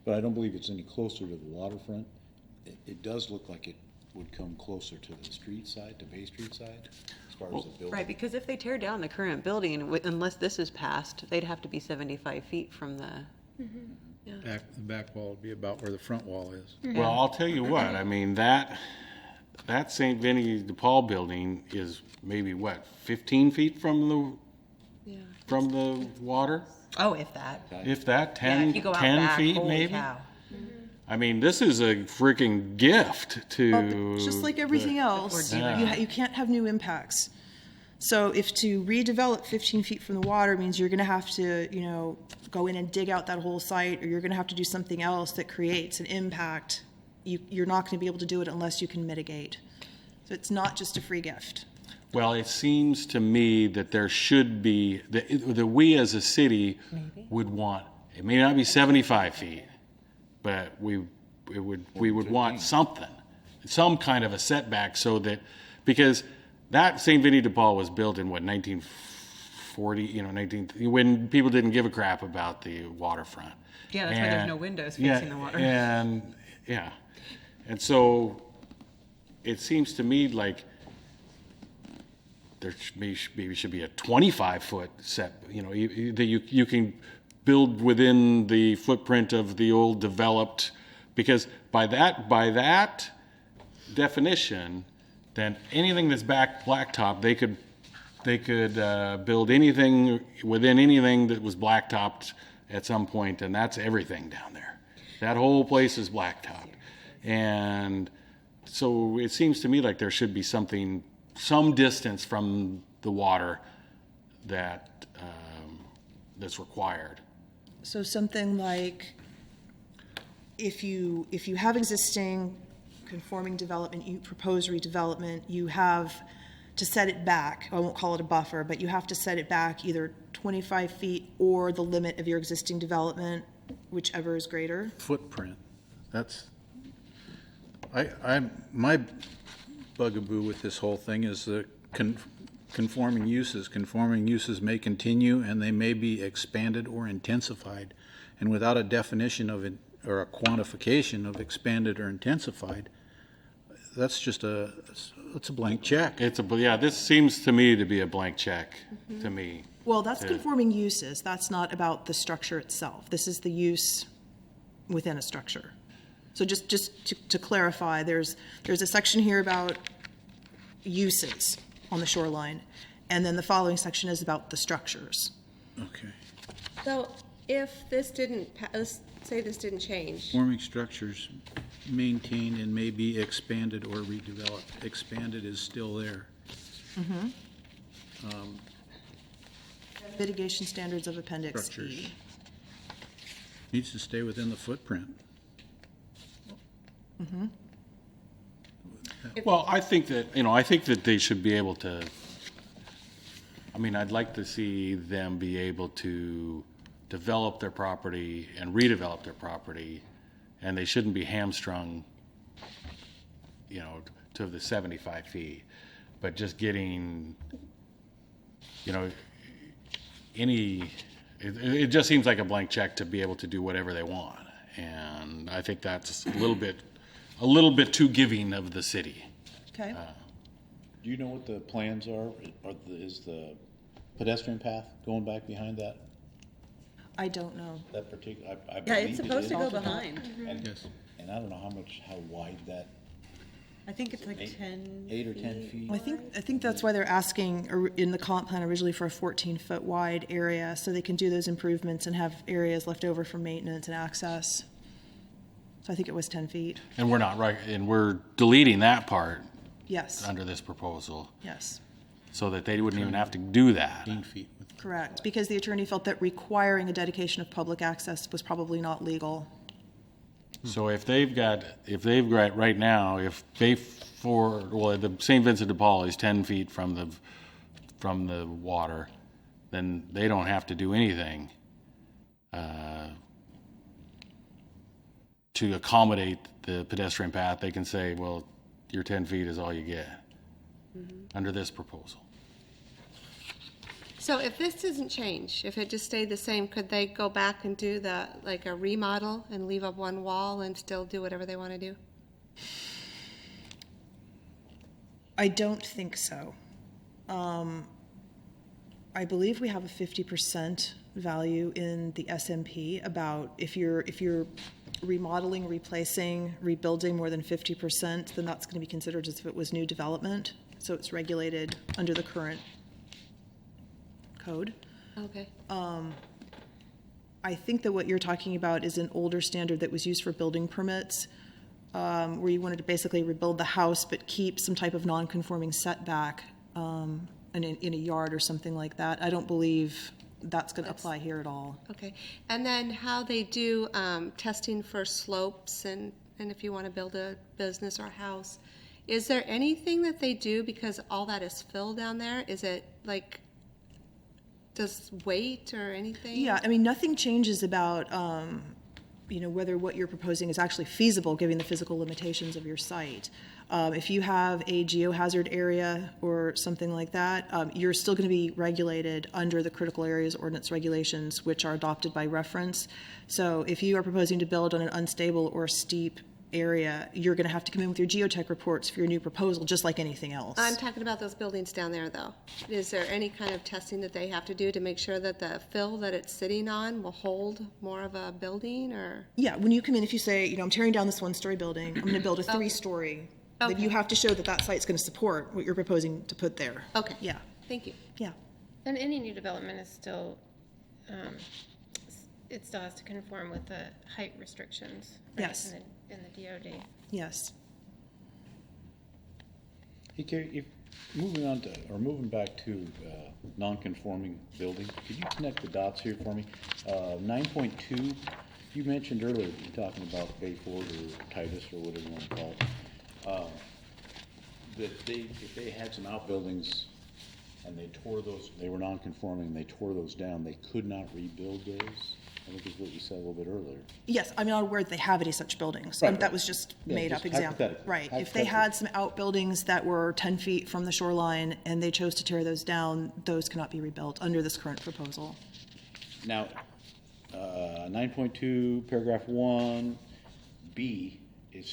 Speaker 6: But I don't believe it's any closer to the waterfront. It does look like it would come closer to the street side, to Bay Street side, as far as the building.
Speaker 5: Right, because if they tear down the current building, unless this is passed, they'd have to be 75 feet from the,
Speaker 6: The back wall would be about where the front wall is.
Speaker 4: Well, I'll tell you what, I mean, that St. Vinny de Paul building is maybe, 15 feet from the water?
Speaker 5: oh, if that.
Speaker 4: If that,
Speaker 5: Yeah,
Speaker 4: 10,
Speaker 5: if you go out
Speaker 4: 10
Speaker 5: back,
Speaker 4: feet
Speaker 5: holy
Speaker 4: maybe?
Speaker 5: cow.
Speaker 4: I mean, this is a freaking gift to.
Speaker 3: Well, just like everything else,
Speaker 4: Yeah.
Speaker 3: you can't have new impacts. So if to redevelop 15 feet from the water means you're going to have to, go in and dig out that whole site, or you're going to have to do something else that creates an impact, you're not going to be able to do it unless you can mitigate. So it's not just a free gift.
Speaker 4: Well, it seems to me that there should be, that we as a city would want, it may not be 75 feet, but we would want something, some kind of a setback so that, because that St. Vinny de Paul was built in 1940, when people didn't give a crap about the waterfront.
Speaker 5: Yeah, that's why there's
Speaker 4: And-
Speaker 5: no windows
Speaker 4: yeah,
Speaker 5: facing the water.
Speaker 4: And so it seems to me like there maybe should be a 25-foot set, that you can build within the footprint of the old developed, because by that definition, then anything that's blacktop, they could build anything within anything that was blacktopped at some point, and that's everything down there. That whole place is blacktop, and so it seems to me like there should be some distance from the water that, that's required.
Speaker 3: So something like, if you have existing conforming development, you propose redevelopment, you have to set it back, I won't call it a buffer, but you have to set it back either 25 feet or the limit of your existing development, whichever is greater.
Speaker 6: Footprint, that's, my bugaboo with this whole thing is the conforming uses. Conforming uses may continue and they may be expanded or intensified. And without a definition of it, or a quantification of expanded or intensified, that's just it's a blank check.
Speaker 4: This seems to me to be a blank check, to me.
Speaker 3: Well, that's conforming uses. That's not about the structure itself. This is the use within a structure. So just to clarify, there's a section here about uses on the shoreline, and then the following section is about the structures.
Speaker 6: Okay.
Speaker 1: So if this didn't, let's say this didn't change,
Speaker 6: Forming structures maintained and may be expanded or redeveloped. Expanded is still there.
Speaker 3: Mitigation standards of Appendix E.
Speaker 6: Structures. Needs to stay within the footprint.
Speaker 4: Well, I think that they should be able to, I'd like to see them be able to develop their property and redevelop their property, and they shouldn't be hamstrung, to the 75 feet. But just getting, it just seems like a blank check to be able to do whatever they want. And I think that's a little bit too giving of the city.
Speaker 3: Okay.
Speaker 8: Do you know what the plans are? Is the pedestrian path going back behind that
Speaker 3: I don't know.
Speaker 8: particular? I
Speaker 5: Yeah,
Speaker 8: believe
Speaker 5: it's
Speaker 8: it
Speaker 5: supposed
Speaker 8: is.
Speaker 5: to go behind.
Speaker 6: Yes.
Speaker 8: And I don't know how wide that,
Speaker 5: I think it's like 10
Speaker 8: 8 or 10 feet?
Speaker 3: Well, I think that's why they're asking in the comp plan originally for a 14-foot wide area, so they can do those improvements and have areas left over for maintenance and access. So I think it was 10 feet.
Speaker 4: And we're not right, and we're deleting that part
Speaker 3: Yes,
Speaker 4: under this proposal,
Speaker 3: yes,
Speaker 4: so that they wouldn't even have to do that.
Speaker 6: 15 feet.
Speaker 3: correct. Because the attorney felt that requiring a dedication of public access was probably not legal.
Speaker 4: So if they've got right now, the St. Vincent de Paul is 10 feet from the water, then they don't have to do anything to accommodate the pedestrian path. They can say, well, your 10 feet is all you get under this proposal.
Speaker 1: so if this doesn't change, if it just stayed the same, could they go back and do like a remodel and leave up one wall and still do whatever they want to do?
Speaker 3: I don't think so. I believe we have a 50% value in the SMP about if you're remodeling, replacing, rebuilding more than 50%, then that's going to be considered as if it was new development. So it's regulated under the current code.
Speaker 1: Okay.
Speaker 3: I think that what you're talking about is an older standard that was used for building permits, where you wanted to basically rebuild the house but keep some type of non-conforming setback in a yard or something like that. I don't believe that's going to apply here at all.
Speaker 1: Okay, and then how they do testing for slopes and if you want to build a business or a house, is there anything that they do because all that is filled down there? Is it like, does weight or anything?
Speaker 3: Yeah, I mean, nothing changes about, whether what you're proposing is actually feasible, given the physical limitations of your site. If you have a geohazard area or something like that, you're still going to be regulated under the critical areas ordinance regulations, which are adopted by reference. So if you are proposing to build on an unstable or steep area, you're going to have to come in with your geotech reports for your new proposal, just like anything else.
Speaker 1: I'm talking about those buildings down there, though. Is there any kind of testing that they have to do to make sure that the fill that it's sitting on will hold more of a building, or?
Speaker 3: Yeah, when you come in, if you say, I'm tearing down this one-story building, I'm going to build a three-story, then you have to show that that site's going to support what you're proposing to put there.
Speaker 1: Okay.
Speaker 3: Yeah,
Speaker 1: Thank you.
Speaker 3: yeah.
Speaker 7: And any new development is still, it still has to conform with the height restrictions. Right,
Speaker 3: Yes.
Speaker 7: in the DOD.
Speaker 3: Yes.
Speaker 8: Hey, Carrie, if, moving back to, non-conforming building, could you connect the dots here for me? 9.2, you mentioned earlier, you're talking about Bayford or Titus or whatever you want to call it. That if they had some outbuildings and they tore those, they were non-conforming, they tore those down, they could not rebuild those? I think is what you said a little bit earlier.
Speaker 3: Yes, I'm not aware that they have any such buildings.
Speaker 8: Right,
Speaker 3: That
Speaker 8: right.
Speaker 3: was just
Speaker 8: Yeah,
Speaker 3: made
Speaker 8: just
Speaker 3: up example.
Speaker 8: hypothetical.
Speaker 3: Right. If they had some outbuildings that were 10 feet from the shoreline and they chose to tear those down, those cannot be rebuilt under this current proposal.
Speaker 8: Now, 9.2, paragraph 1, B is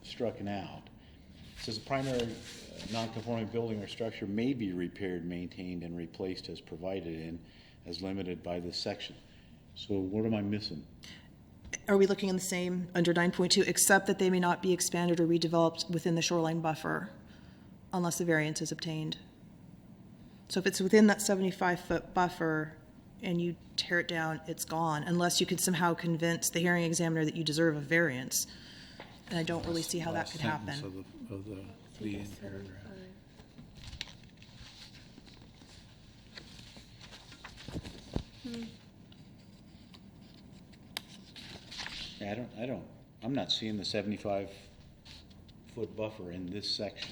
Speaker 8: strucken out. It says a primary non-conforming building or structure may be repaired, maintained, and replaced as provided in, as limited by this section. So what am I missing?
Speaker 3: Are we looking in the same, under 9.2, except that they may not be expanded or redeveloped within the shoreline buffer unless a variance is obtained? So if it's within that 75-foot buffer and you tear it down, it's gone, unless you could somehow convince the hearing examiner that you deserve a variance. And I don't really see how that could happen.
Speaker 6: Last sentence of the leading paragraph.
Speaker 8: Yeah, I'm not seeing the 75-foot buffer in this section.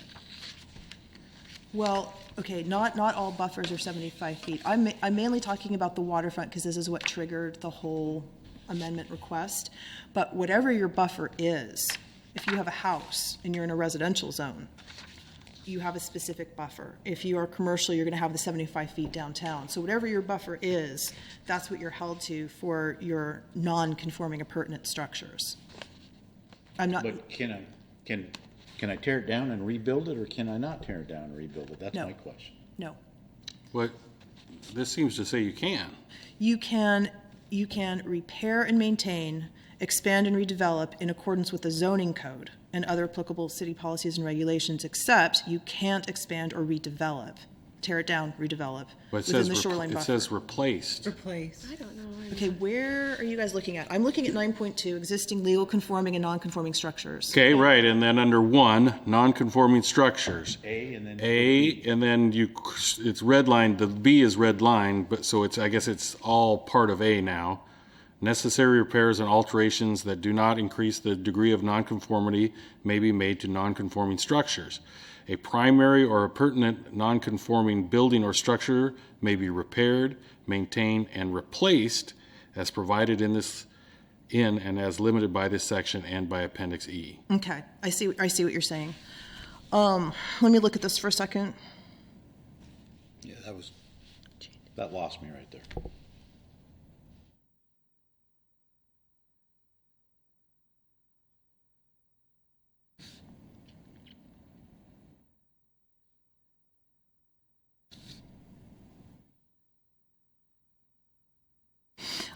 Speaker 3: Well, okay, not all buffers are 75 feet. I'm mainly talking about the waterfront because this is what triggered the whole amendment request. But whatever your buffer is, if you have a house and you're in a residential zone, you have a specific buffer. If you are commercial, you're going to have the 75 feet downtown. So whatever your buffer is, that's what you're held to for your non-conforming appurtenant structures. I'm not.
Speaker 8: But can I tear it down and rebuild it, or can I not tear it down and rebuild it? That's
Speaker 3: No.
Speaker 8: my question.
Speaker 3: No.
Speaker 4: What, this seems to say you can.
Speaker 3: You can repair and maintain, expand and redevelop in accordance with the zoning code and other applicable city policies and regulations, except you can't expand or redevelop, tear it down, redevelop
Speaker 4: But it
Speaker 3: within
Speaker 4: says,
Speaker 3: the shoreline
Speaker 4: it
Speaker 3: buffer.
Speaker 4: says replaced.
Speaker 5: Replace.
Speaker 1: I don't know.
Speaker 3: Okay, where are you guys looking at? I'm looking at 9.2, existing legal conforming and non-conforming structures.
Speaker 4: Okay, right, and then under 1, non-conforming structures.
Speaker 8: A and then.
Speaker 4: And then it's redlined, the B is redlined, but so I guess it's all part of A now. Necessary repairs and alterations that do not increase the degree of nonconformity may be made to nonconforming structures. A primary or appurtenant nonconforming building or structure may be repaired, maintained, and replaced as provided in and as limited by this section and by Appendix E.
Speaker 3: Okay, I see what you're saying. Let me look at this for a second.
Speaker 8: Yeah, that lost me right there.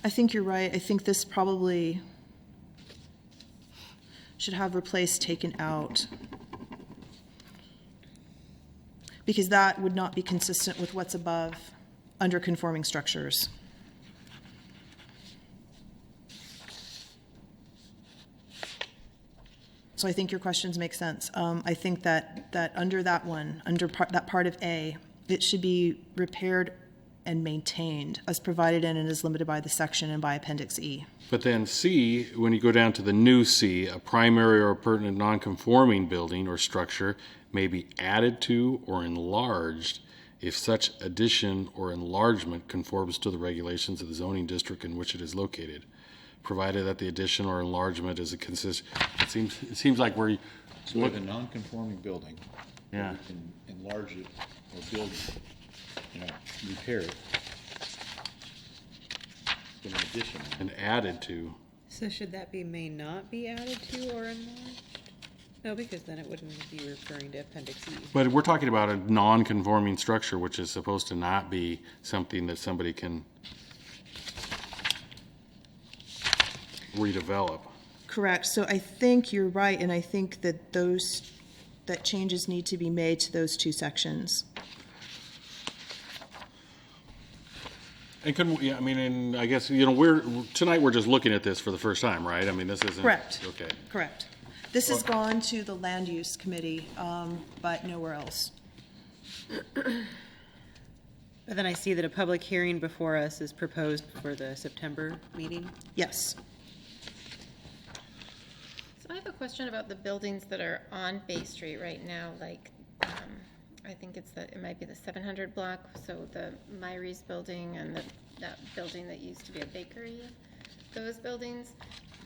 Speaker 3: I think you're right. I think this probably should have replaced taken out, because that would not be consistent with what's above under conforming structures. So I think your questions make sense. I think that under that one, that part of A, it should be repaired and maintained as provided in and is limited by the section and by Appendix E.
Speaker 4: But then C, when you go down to the new C, a primary or appurtenant nonconforming building or structure may be added to or enlarged if such addition or enlargement conforms to the regulations of the zoning district in which it is located, provided that the addition or enlargement is it seems like we're
Speaker 8: So we have a non-conforming building.
Speaker 4: Yeah.
Speaker 8: We can enlarge it or build, repair it. In addition.
Speaker 4: and added to.
Speaker 5: So should that be may not be added to or enlarged? No, because then it wouldn't be referring to Appendix E.
Speaker 4: But we're talking about a non-conforming structure, which is supposed to not be something that somebody can redevelop.
Speaker 3: Correct. So I think you're right, and I think that that changes need to be made to those two sections.
Speaker 4: And and I guess, tonight we're just looking at this for the first time, right? I mean, this isn't.
Speaker 3: Correct.
Speaker 4: Okay.
Speaker 3: Correct. This has gone to the Land Use Committee, but nowhere else.
Speaker 5: But then I see that a public hearing before us is proposed for the September meeting.
Speaker 3: Yes.
Speaker 7: So I have a question about the buildings that are on Bay Street right now, like, I think it might be the 700 block, so the Myries building and that building that used to be a bakery, those buildings.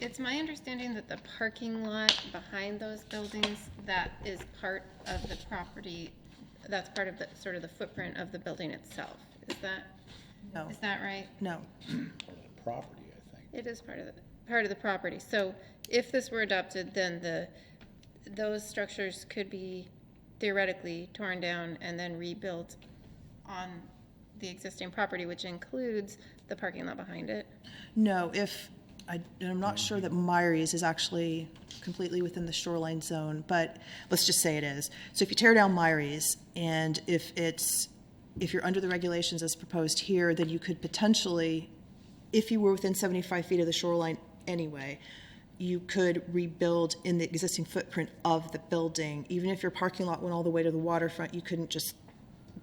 Speaker 7: It's my understanding that the parking lot behind those buildings, that is part of the property, that's part of the, sort of the footprint of the building itself. Is
Speaker 3: No.
Speaker 7: that right?
Speaker 3: No.
Speaker 8: Property, I think.
Speaker 7: It is part of the property. So if this were adopted, then those structures could be theoretically torn down and then rebuilt on the existing property, which includes the parking lot behind it.
Speaker 3: No, I'm not sure that Myries is actually completely within the shoreline zone, but let's just say it is. So if you tear down Myries, and if you're under the regulations as proposed here, then you could potentially, if you were within 75 feet of the shoreline anyway, you could rebuild in the existing footprint of the building. Even if your parking lot went all the way to the waterfront, you couldn't just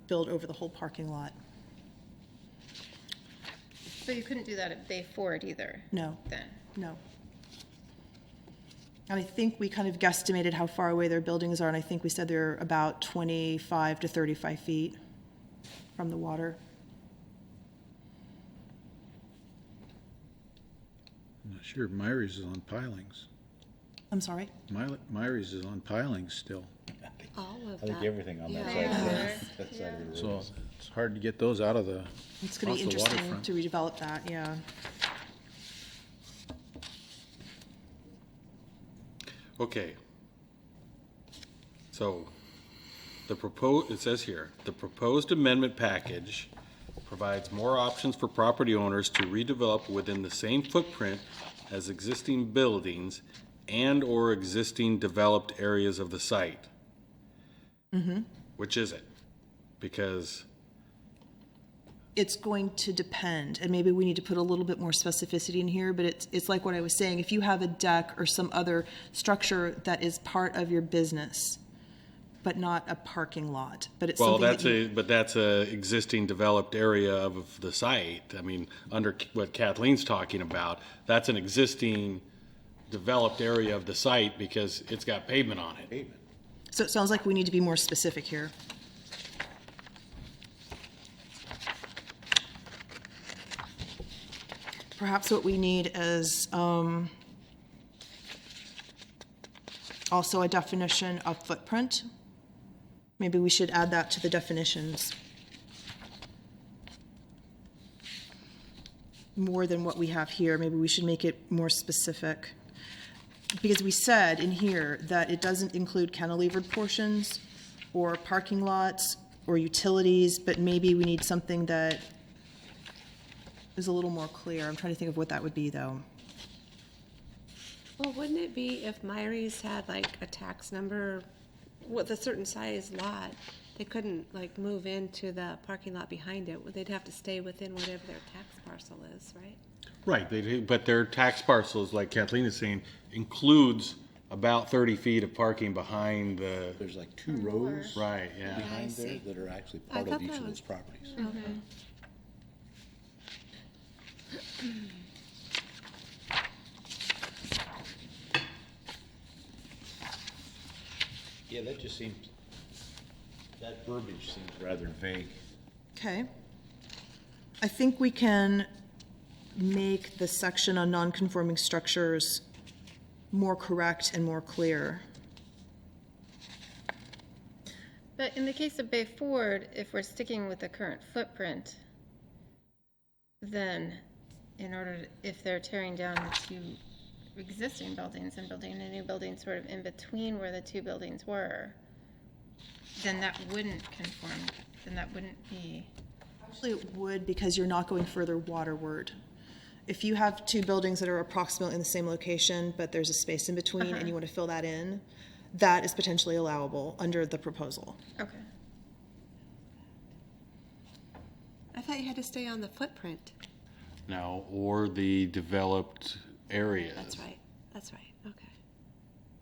Speaker 3: build over the whole parking lot.
Speaker 7: So you couldn't do that at Bay Ford either?
Speaker 3: No.
Speaker 7: Then?
Speaker 3: No. And I think we kind of guesstimated how far away their buildings are, and I think we said they're about 25 to 35 feet from the water.
Speaker 6: I'm not sure, Myries is on pilings.
Speaker 3: I'm sorry?
Speaker 6: Myries is on pilings still.
Speaker 1: All of
Speaker 8: I think
Speaker 1: that.
Speaker 8: everything on that
Speaker 1: Yeah.
Speaker 8: side of
Speaker 7: Yeah.
Speaker 8: that side of the
Speaker 6: So
Speaker 8: road.
Speaker 6: it's hard to get those out of the,
Speaker 3: It's going to be
Speaker 6: off the
Speaker 3: interesting
Speaker 6: waterfront.
Speaker 3: to redevelop that, yeah.
Speaker 4: Okay. So, it says here, the proposed amendment package provides more options for property owners to redevelop within the same footprint as existing buildings and/or existing developed areas of the site. Which is it? Because,
Speaker 3: It's going to depend, and maybe we need to put a little bit more specificity in here, but it's like what I was saying, if you have a deck or some other structure that is part of your business, but not a parking lot, but it's
Speaker 4: well,
Speaker 3: something
Speaker 4: that's a existing developed area of the site. I mean, under what Kathleen's talking about, that's an existing developed area of the site because it's got pavement on it.
Speaker 3: So it sounds like we need to be more specific here. Perhaps what we need is also a definition of footprint. Maybe we should add that to the definitions. More than what we have here. Maybe we should make it more specific. Because we said in here that it doesn't include cantilevered portions or parking lots or utilities, but maybe we need something that is a little more clear. I'm trying to think of what that would be, though.
Speaker 1: Well, wouldn't it be if Myries had like a tax number with a certain size lot, they couldn't like move into the parking lot behind it? They'd have to stay within whatever their tax parcel is, right?
Speaker 4: Right, but their tax parcels, like Kathleen is saying, includes about 30 feet of parking behind the,
Speaker 8: There's like two rows
Speaker 4: right, yeah.
Speaker 8: behind there
Speaker 1: see.
Speaker 8: that are actually
Speaker 1: I
Speaker 8: part
Speaker 1: thought
Speaker 8: of each
Speaker 1: that
Speaker 8: of
Speaker 1: was-
Speaker 8: those properties.
Speaker 1: Okay.
Speaker 8: Yeah, that just seems, that verbiage seems rather vague.
Speaker 3: Okay. I think we can make the section on non-conforming structures more correct and more clear.
Speaker 7: But in the case of Bay Ford, if we're sticking with the current footprint, then if they're tearing down the two existing buildings and building a new building sort of in between where the two buildings were, then that wouldn't conform, then that wouldn't be.
Speaker 3: Actually, it would, because you're not going further waterward. If you have two buildings that are approximately in the same location, but there's a space in between and you want to fill that in, that is potentially allowable under the proposal.
Speaker 7: Okay.
Speaker 1: I thought you had to stay on the footprint.
Speaker 4: Now, or the developed areas.
Speaker 1: That's right, okay.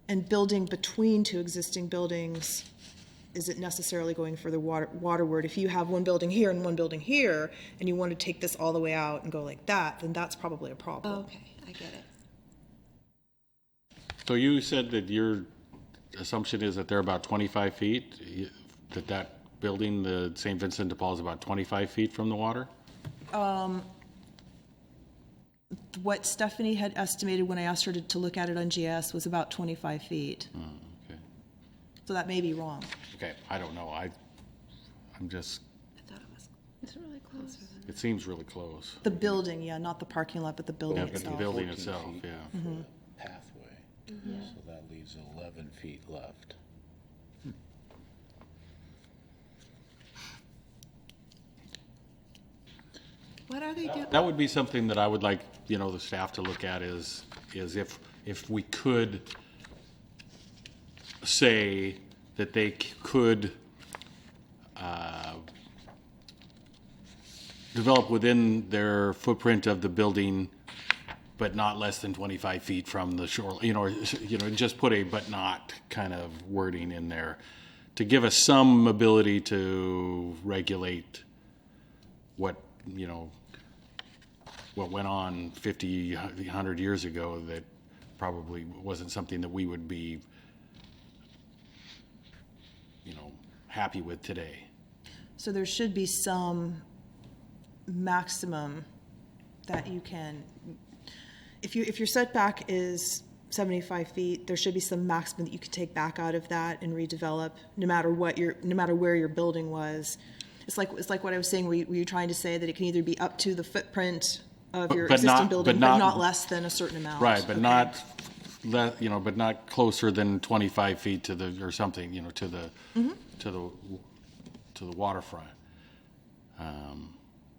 Speaker 3: And building between two existing buildings isn't necessarily going for the waterward. If you have one building here and one building here, and you want to take this all the way out and go like that, then that's probably a problem.
Speaker 1: Okay, I get it.
Speaker 4: So you said that your assumption is that they're about 25 feet, that building, the St. Vincent de Paul, is about 25 feet from the water?
Speaker 3: What Stephanie had estimated when I asked her to look at it on GS was about 25 feet.
Speaker 4: Okay.
Speaker 3: So that may be wrong.
Speaker 4: Okay, I don't know. I'm just,
Speaker 1: I thought it was.
Speaker 7: It's really close.
Speaker 4: it seems really close.
Speaker 3: The building, yeah, not the parking lot, but the building
Speaker 4: Yeah, but the
Speaker 3: itself.
Speaker 4: building
Speaker 6: 14
Speaker 4: itself,
Speaker 6: feet
Speaker 4: yeah.
Speaker 6: for the pathway, so that leaves 11 feet left.
Speaker 1: What are they doing?
Speaker 4: That would be something that I would like, the staff to look at is if we could say that they could develop within their footprint of the building, but not less than 25 feet from the shore, just put a but not kind of wording in there to give us some ability to regulate what went on 50, 100 years ago that probably wasn't something that we would be, happy with today.
Speaker 3: So there should be some maximum that you can, if your setback is 75 feet, there should be some maximum that you could take back out of that and redevelop, no matter where your building was. It's like what I was saying. Were you trying to say that it can either be up to the footprint of your
Speaker 4: But
Speaker 3: existing
Speaker 4: not-
Speaker 3: building,
Speaker 4: but
Speaker 3: but
Speaker 4: not-
Speaker 3: not less than a certain amount?
Speaker 4: Right, but
Speaker 3: Okay.
Speaker 4: but not closer than 25 feet to the, or something, to the, to the waterfront.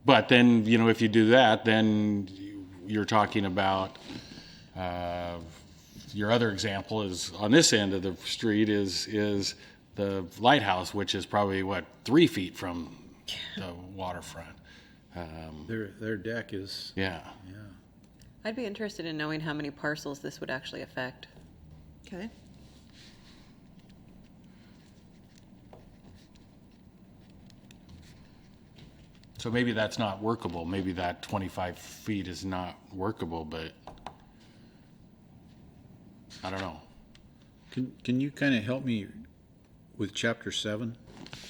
Speaker 4: But then, if you do that, then you're talking about, your other example is, on this end of the street is the lighthouse, which is probably, 3 feet from the waterfront.
Speaker 6: Their deck is,
Speaker 4: Yeah.
Speaker 5: I'd be interested in knowing how many parcels this would actually affect.
Speaker 3: Okay.
Speaker 4: So maybe that's not workable. Maybe that 25 feet is not workable, but I don't know.
Speaker 6: can you kind of help me with chapter 7?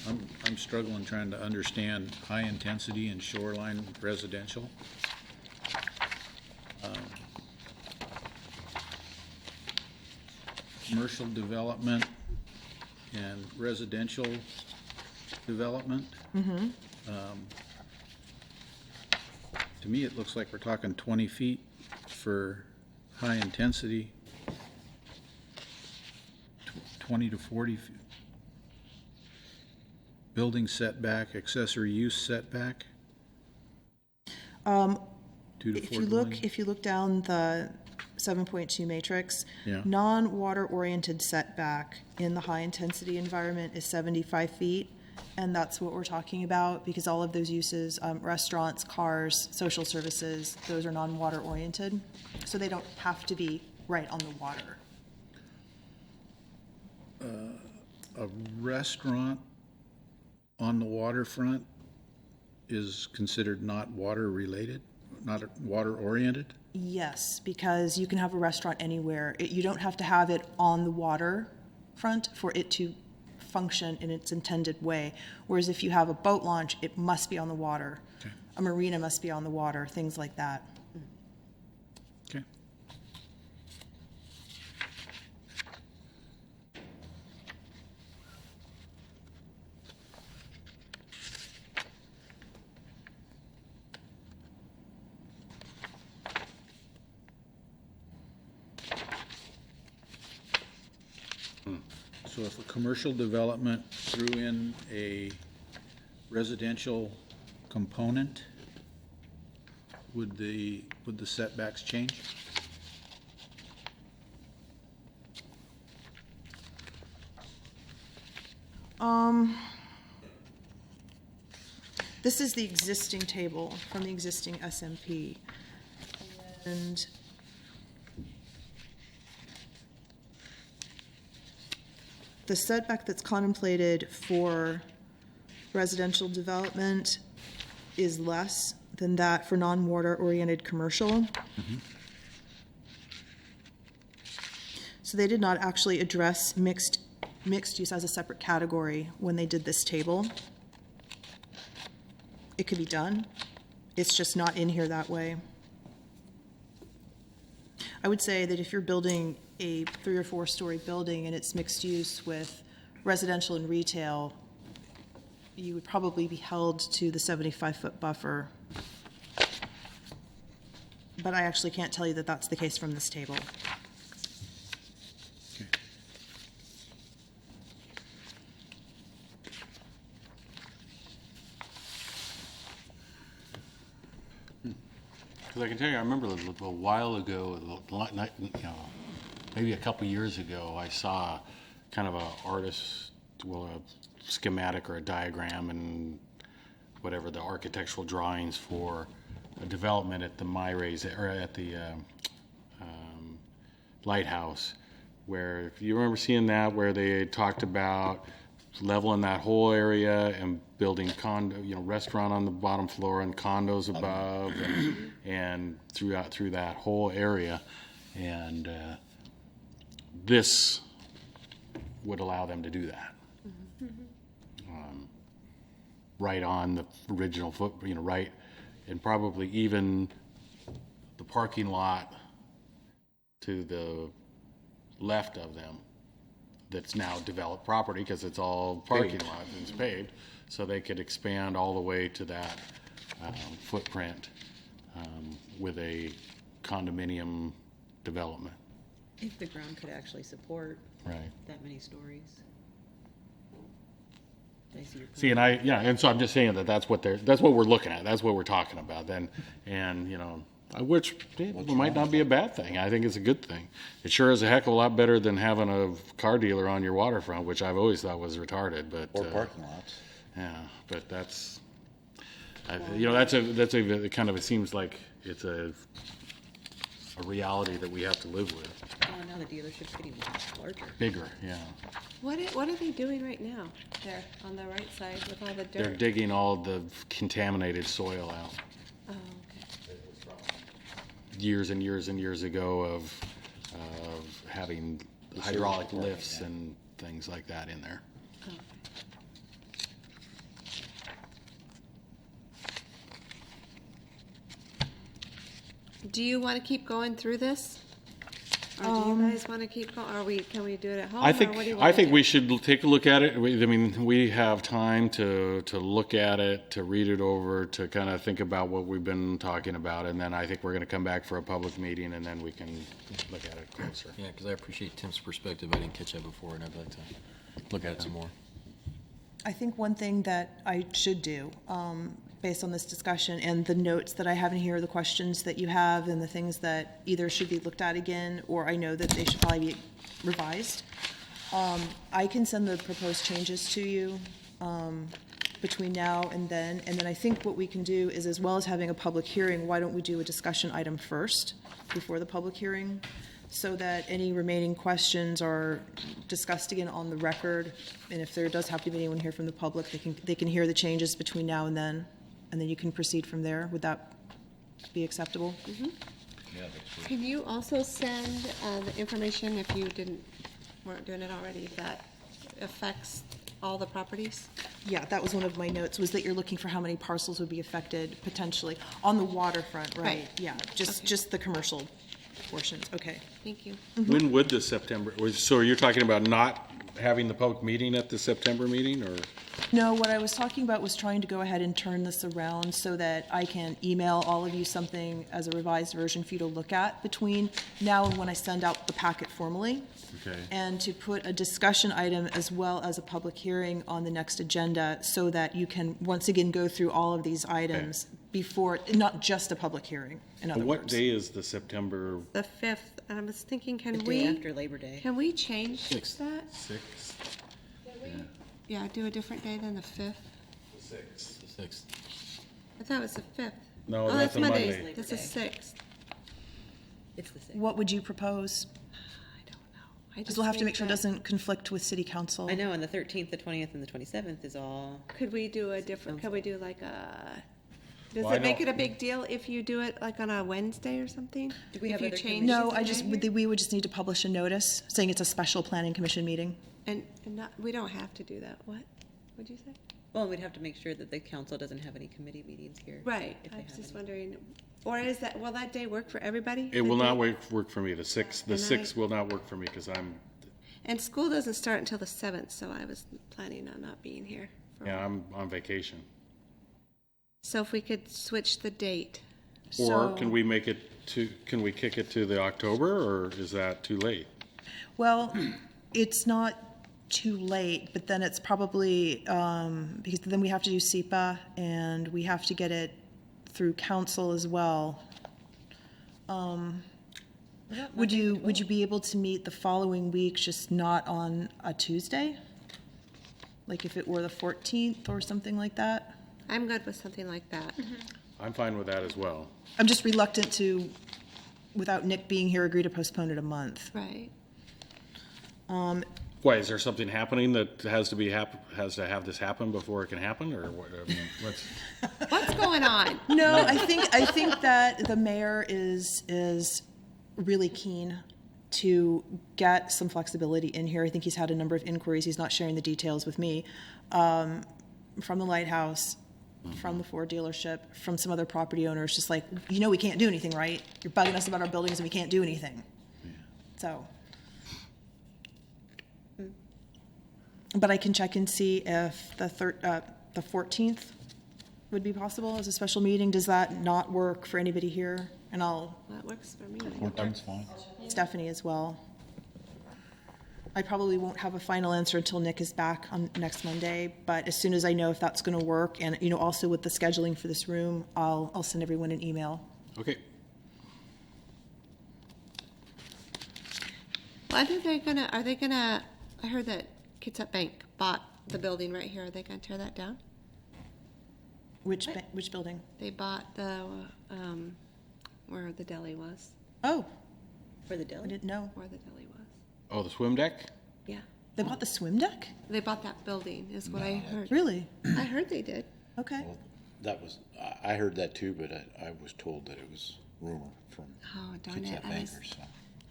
Speaker 6: I'm struggling trying to understand high intensity and shoreline residential. Commercial development and residential development. To me, it looks like we're talking 20 feet for high intensity, 20 to 40 feet. Building setback, accessory use setback. 2 to 4 dwellings.
Speaker 3: If you look down the 7.2 matrix,
Speaker 6: Yeah.
Speaker 3: non-water oriented setback in the high-intensity environment is 75 feet, and that's what we're talking about, because all of those uses, restaurants, cars, social services, those are non-water oriented, so they don't have to be right on the water.
Speaker 6: A restaurant on the waterfront is considered not water-related, not water-oriented?
Speaker 3: Yes, because you can have a restaurant anywhere. You don't have to have it on the water front for it to function in its intended way. Whereas if you have a boat launch, it must be on the water.
Speaker 6: Okay.
Speaker 3: A marina must be on the water, things like that.
Speaker 6: Okay. So if a commercial development threw in a residential component, would the setbacks change?
Speaker 3: This is the existing table from the existing SMP. And the setback that's contemplated for residential development is less than that for non-water oriented commercial. So they did not actually address mixed use as a separate category when they did this table. It could be done. It's just not in here that way. I would say that if you're building a 3 or 4 story building and it's mixed use with residential and retail, you would probably be held to the 75-foot buffer. But I actually can't tell you that that's the case from this table.
Speaker 4: Because I can tell you, I remember a while ago, maybe a couple years ago, I saw kind of a artist, well, a schematic or a diagram and whatever the architectural drawings for a development at the or at the lighthouse, where, if you remember seeing that, where they talked about leveling that whole area and building restaurant on the bottom floor and condos above, and through that whole area, and this would allow them to do that. Right on the original foot, right, and probably even the parking lot to the left of them that's now developed property, because it's all parking lot and it's paved, so they could expand all the way to that footprint with a condominium development.
Speaker 5: If the ground could actually support
Speaker 4: Right.
Speaker 5: that many stories. I see your point.
Speaker 4: See, and so I'm just saying that's what we're looking at. That's what we're talking about then, and which might not be a bad thing. I think it's a good thing. It sure is a heck of a lot better than having a car dealer on your waterfront, which I've always thought was retarded. But
Speaker 6: Or parking lots.
Speaker 4: yeah, but that's a kind of, it seems like it's a reality that we have to live with.
Speaker 5: Oh, now the dealership's getting larger.
Speaker 4: Bigger, yeah.
Speaker 1: What are they doing right now there on the right side with all the dirt?
Speaker 4: They're digging all the contaminated soil out.
Speaker 1: Oh, okay.
Speaker 4: Years and years and years ago of having hydraulic lifts and things like that in there.
Speaker 1: Oh. Do you want to keep going through this? Or do you guys want to keep going? Can we do it at home?
Speaker 4: I
Speaker 1: or what do you
Speaker 4: think
Speaker 1: wanna do?
Speaker 4: we should take a look at it. We have time to look at it, to read it over, to kind of think about what we've been talking about, and then I think we're going to come back for a public meeting, and then we can look at it closer.
Speaker 2: Yeah, because I appreciate Tim's perspective. I didn't catch that before, and I'd like to look at it some more.
Speaker 3: I think one thing that I should do, based on this discussion and the notes that I have in here, the questions that you have and the things that either should be looked at again, or I know that they should probably be revised, I can send the proposed changes to you between now and then I think what we can do is, as well as having a public hearing, why don't we do a discussion item first before the public hearing, so that any remaining questions are discussed again on the record, and if there does have to be anyone here from the public, they can hear the changes between now and then you can proceed from there. Would that be acceptable?
Speaker 1: Can you also send the information, if you weren't doing it already, that affects all the properties?
Speaker 3: Yeah, that was one of my notes, was that you're looking for how many parcels would be affected potentially on the waterfront, right?
Speaker 1: Right.
Speaker 3: Yeah, just the commercial portions, okay.
Speaker 1: Thank you.
Speaker 4: When would the September, so you're talking about not having the public meeting at the September meeting, or?
Speaker 3: No, what I was talking about was trying to go ahead and turn this around so that I can email all of you something as a revised version for you to look at between now and when I send out the packet formally.
Speaker 4: Okay.
Speaker 3: And to put a discussion item as well as a public hearing on the next agenda so that you can once again go through all of these items before, not just a public hearing, in other
Speaker 4: What
Speaker 3: words.
Speaker 4: day is the September?
Speaker 1: The 5th, and I was thinking,
Speaker 5: The day after Labor Day.
Speaker 1: can we change
Speaker 2: Sixth.
Speaker 1: that?
Speaker 4: 6th?
Speaker 1: Yeah, do a different day than the 5th?
Speaker 2: The 6th.
Speaker 1: I thought it was the 5th.
Speaker 4: No,
Speaker 1: Oh,
Speaker 4: that's a Monday.
Speaker 1: That's the 6th.
Speaker 5: It's the 6th.
Speaker 3: What would you propose?
Speaker 1: I don't know.
Speaker 3: Because we'll have to make sure it doesn't conflict with city council.
Speaker 5: I know, and the 13th, the 20th, and the 27th is all.
Speaker 1: Could we do a different, could we do like a, does
Speaker 4: Well, I
Speaker 1: it make
Speaker 4: know-
Speaker 1: it a big deal if you do it like on a Wednesday or something?
Speaker 5: Do we
Speaker 1: If
Speaker 5: have
Speaker 1: you
Speaker 5: other
Speaker 1: change
Speaker 3: No,
Speaker 1: the
Speaker 3: I just,
Speaker 1: day?
Speaker 3: we would just need to publish a notice saying it's a special planning commission meeting.
Speaker 1: And not, we don't have to do that. What? What'd you say?
Speaker 5: Well, we'd have to make sure that the council doesn't have any committee meetings here.
Speaker 1: Right.
Speaker 5: if
Speaker 1: I
Speaker 5: they
Speaker 1: was
Speaker 5: have
Speaker 1: just
Speaker 5: any.
Speaker 1: wondering, or is that, will that day work for everybody?
Speaker 4: It
Speaker 1: The
Speaker 4: will not
Speaker 1: day-
Speaker 4: work for me. The 6th, the
Speaker 1: And I-
Speaker 4: 6th will not work for me because
Speaker 1: And school doesn't start until the 7th, so I was planning on not being here.
Speaker 4: I'm on vacation.
Speaker 1: So if we could switch the date.
Speaker 4: Or
Speaker 3: So-
Speaker 4: can we make it can we kick it to the October, or is that too late?
Speaker 3: Well, it's not too late, but then it's probably, because then we have to do SEPA and we have to get it through council as well. Would you be able to meet the following week, just not on a Tuesday? Like if it were the 14th or something like that?
Speaker 1: I'm good with something like that.
Speaker 4: I'm fine with that as well.
Speaker 3: I'm just reluctant to, without Nick being here, agree to postpone it a month.
Speaker 1: Right.
Speaker 4: Why, is there something happening that has to have this happen before it can happen, or what? I mean, what's?
Speaker 1: What's going on?
Speaker 3: No, I think that the mayor is really keen to get some flexibility in here. I think he's had a number of inquiries. He's not sharing the details with me, from the lighthouse, from the Ford dealership, from some other property owners. Just like, we can't do anything, right? You're bugging us about our buildings and we can't do anything. So. But I can check and see if the 14th would be possible as a special meeting. Does that not work for anybody here? And I'll,
Speaker 1: That works for me.
Speaker 8: 14th's fine.
Speaker 3: Stephanie as well. I probably won't have a final answer until Nick is back on next Monday, but as soon as I know if that's going to work, and, also with the scheduling for this room, I'll send everyone an email.
Speaker 4: Okay.
Speaker 1: Well, are they gonna, I heard that Kitsap Bank bought the building right here. Are they gonna tear that down?
Speaker 3: Which building?
Speaker 1: They bought the, where the deli was,
Speaker 3: Oh,
Speaker 5: For the
Speaker 3: I
Speaker 5: deli?
Speaker 3: didn't know.
Speaker 1: where the deli was.
Speaker 4: Oh, the swim deck?
Speaker 1: Yeah.
Speaker 3: They bought the swim deck?
Speaker 1: They bought that building, is what I heard.
Speaker 3: Really?
Speaker 1: I heard they did.
Speaker 3: Okay.
Speaker 8: That was, I heard that too, but I was told that it was rumor from
Speaker 1: Oh, darn it.
Speaker 8: Kitsap
Speaker 1: I was,
Speaker 8: Bankers, so.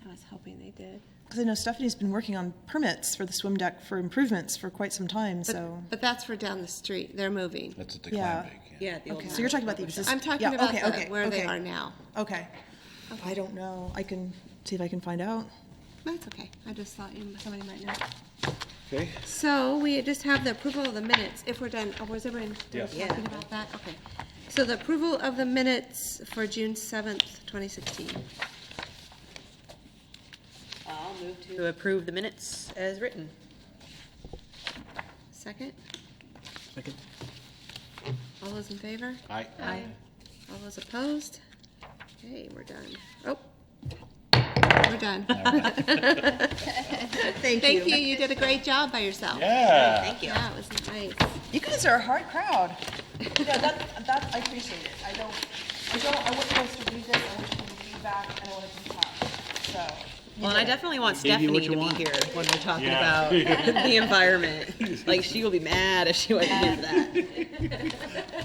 Speaker 1: I was hoping they did.
Speaker 3: Because I know Stephanie's been working on permits for the swim deck for improvements for quite some time, so.
Speaker 1: But that's for down the street. They're moving.
Speaker 8: That's at the
Speaker 3: Yeah.
Speaker 8: Clam Bake,
Speaker 5: Yeah, the old.
Speaker 3: Okay, so you're talking about the existing.
Speaker 1: I'm talking
Speaker 3: yeah,
Speaker 1: about
Speaker 3: okay,
Speaker 1: where they
Speaker 3: okay.
Speaker 1: are now.
Speaker 3: Okay. I don't know. I can see if I can find out.
Speaker 1: That's okay. I just thought somebody might know.
Speaker 4: Okay.
Speaker 1: So we just have the approval of the minutes. If we're done, was everyone done
Speaker 4: Yes.
Speaker 1: talking about that? Okay. So the approval of the minutes for June 7th, 2016.
Speaker 5: I'll move to approve the minutes as written.
Speaker 1: Second?
Speaker 4: Second.
Speaker 1: All those in favor?
Speaker 4: Aye.
Speaker 1: Aye. All those opposed? Okay, we're done. Oh. We're done.
Speaker 3: Thank
Speaker 1: Thank you. You did a great job by yourself.
Speaker 8: Yeah.
Speaker 5: Thank you.
Speaker 1: Yeah, it was nice.
Speaker 3: You guys are a hard crowd. Yeah, that, I appreciate it. I want you guys to read this, I want you to give feedback, and I want it to be tough, so.
Speaker 5: Well, and I definitely want
Speaker 8: gave you
Speaker 5: Stephanie
Speaker 8: what
Speaker 5: to
Speaker 8: you
Speaker 5: be
Speaker 8: wanted.
Speaker 5: here when we're talking about the environment. Like, she will be mad if she wasn't here for that.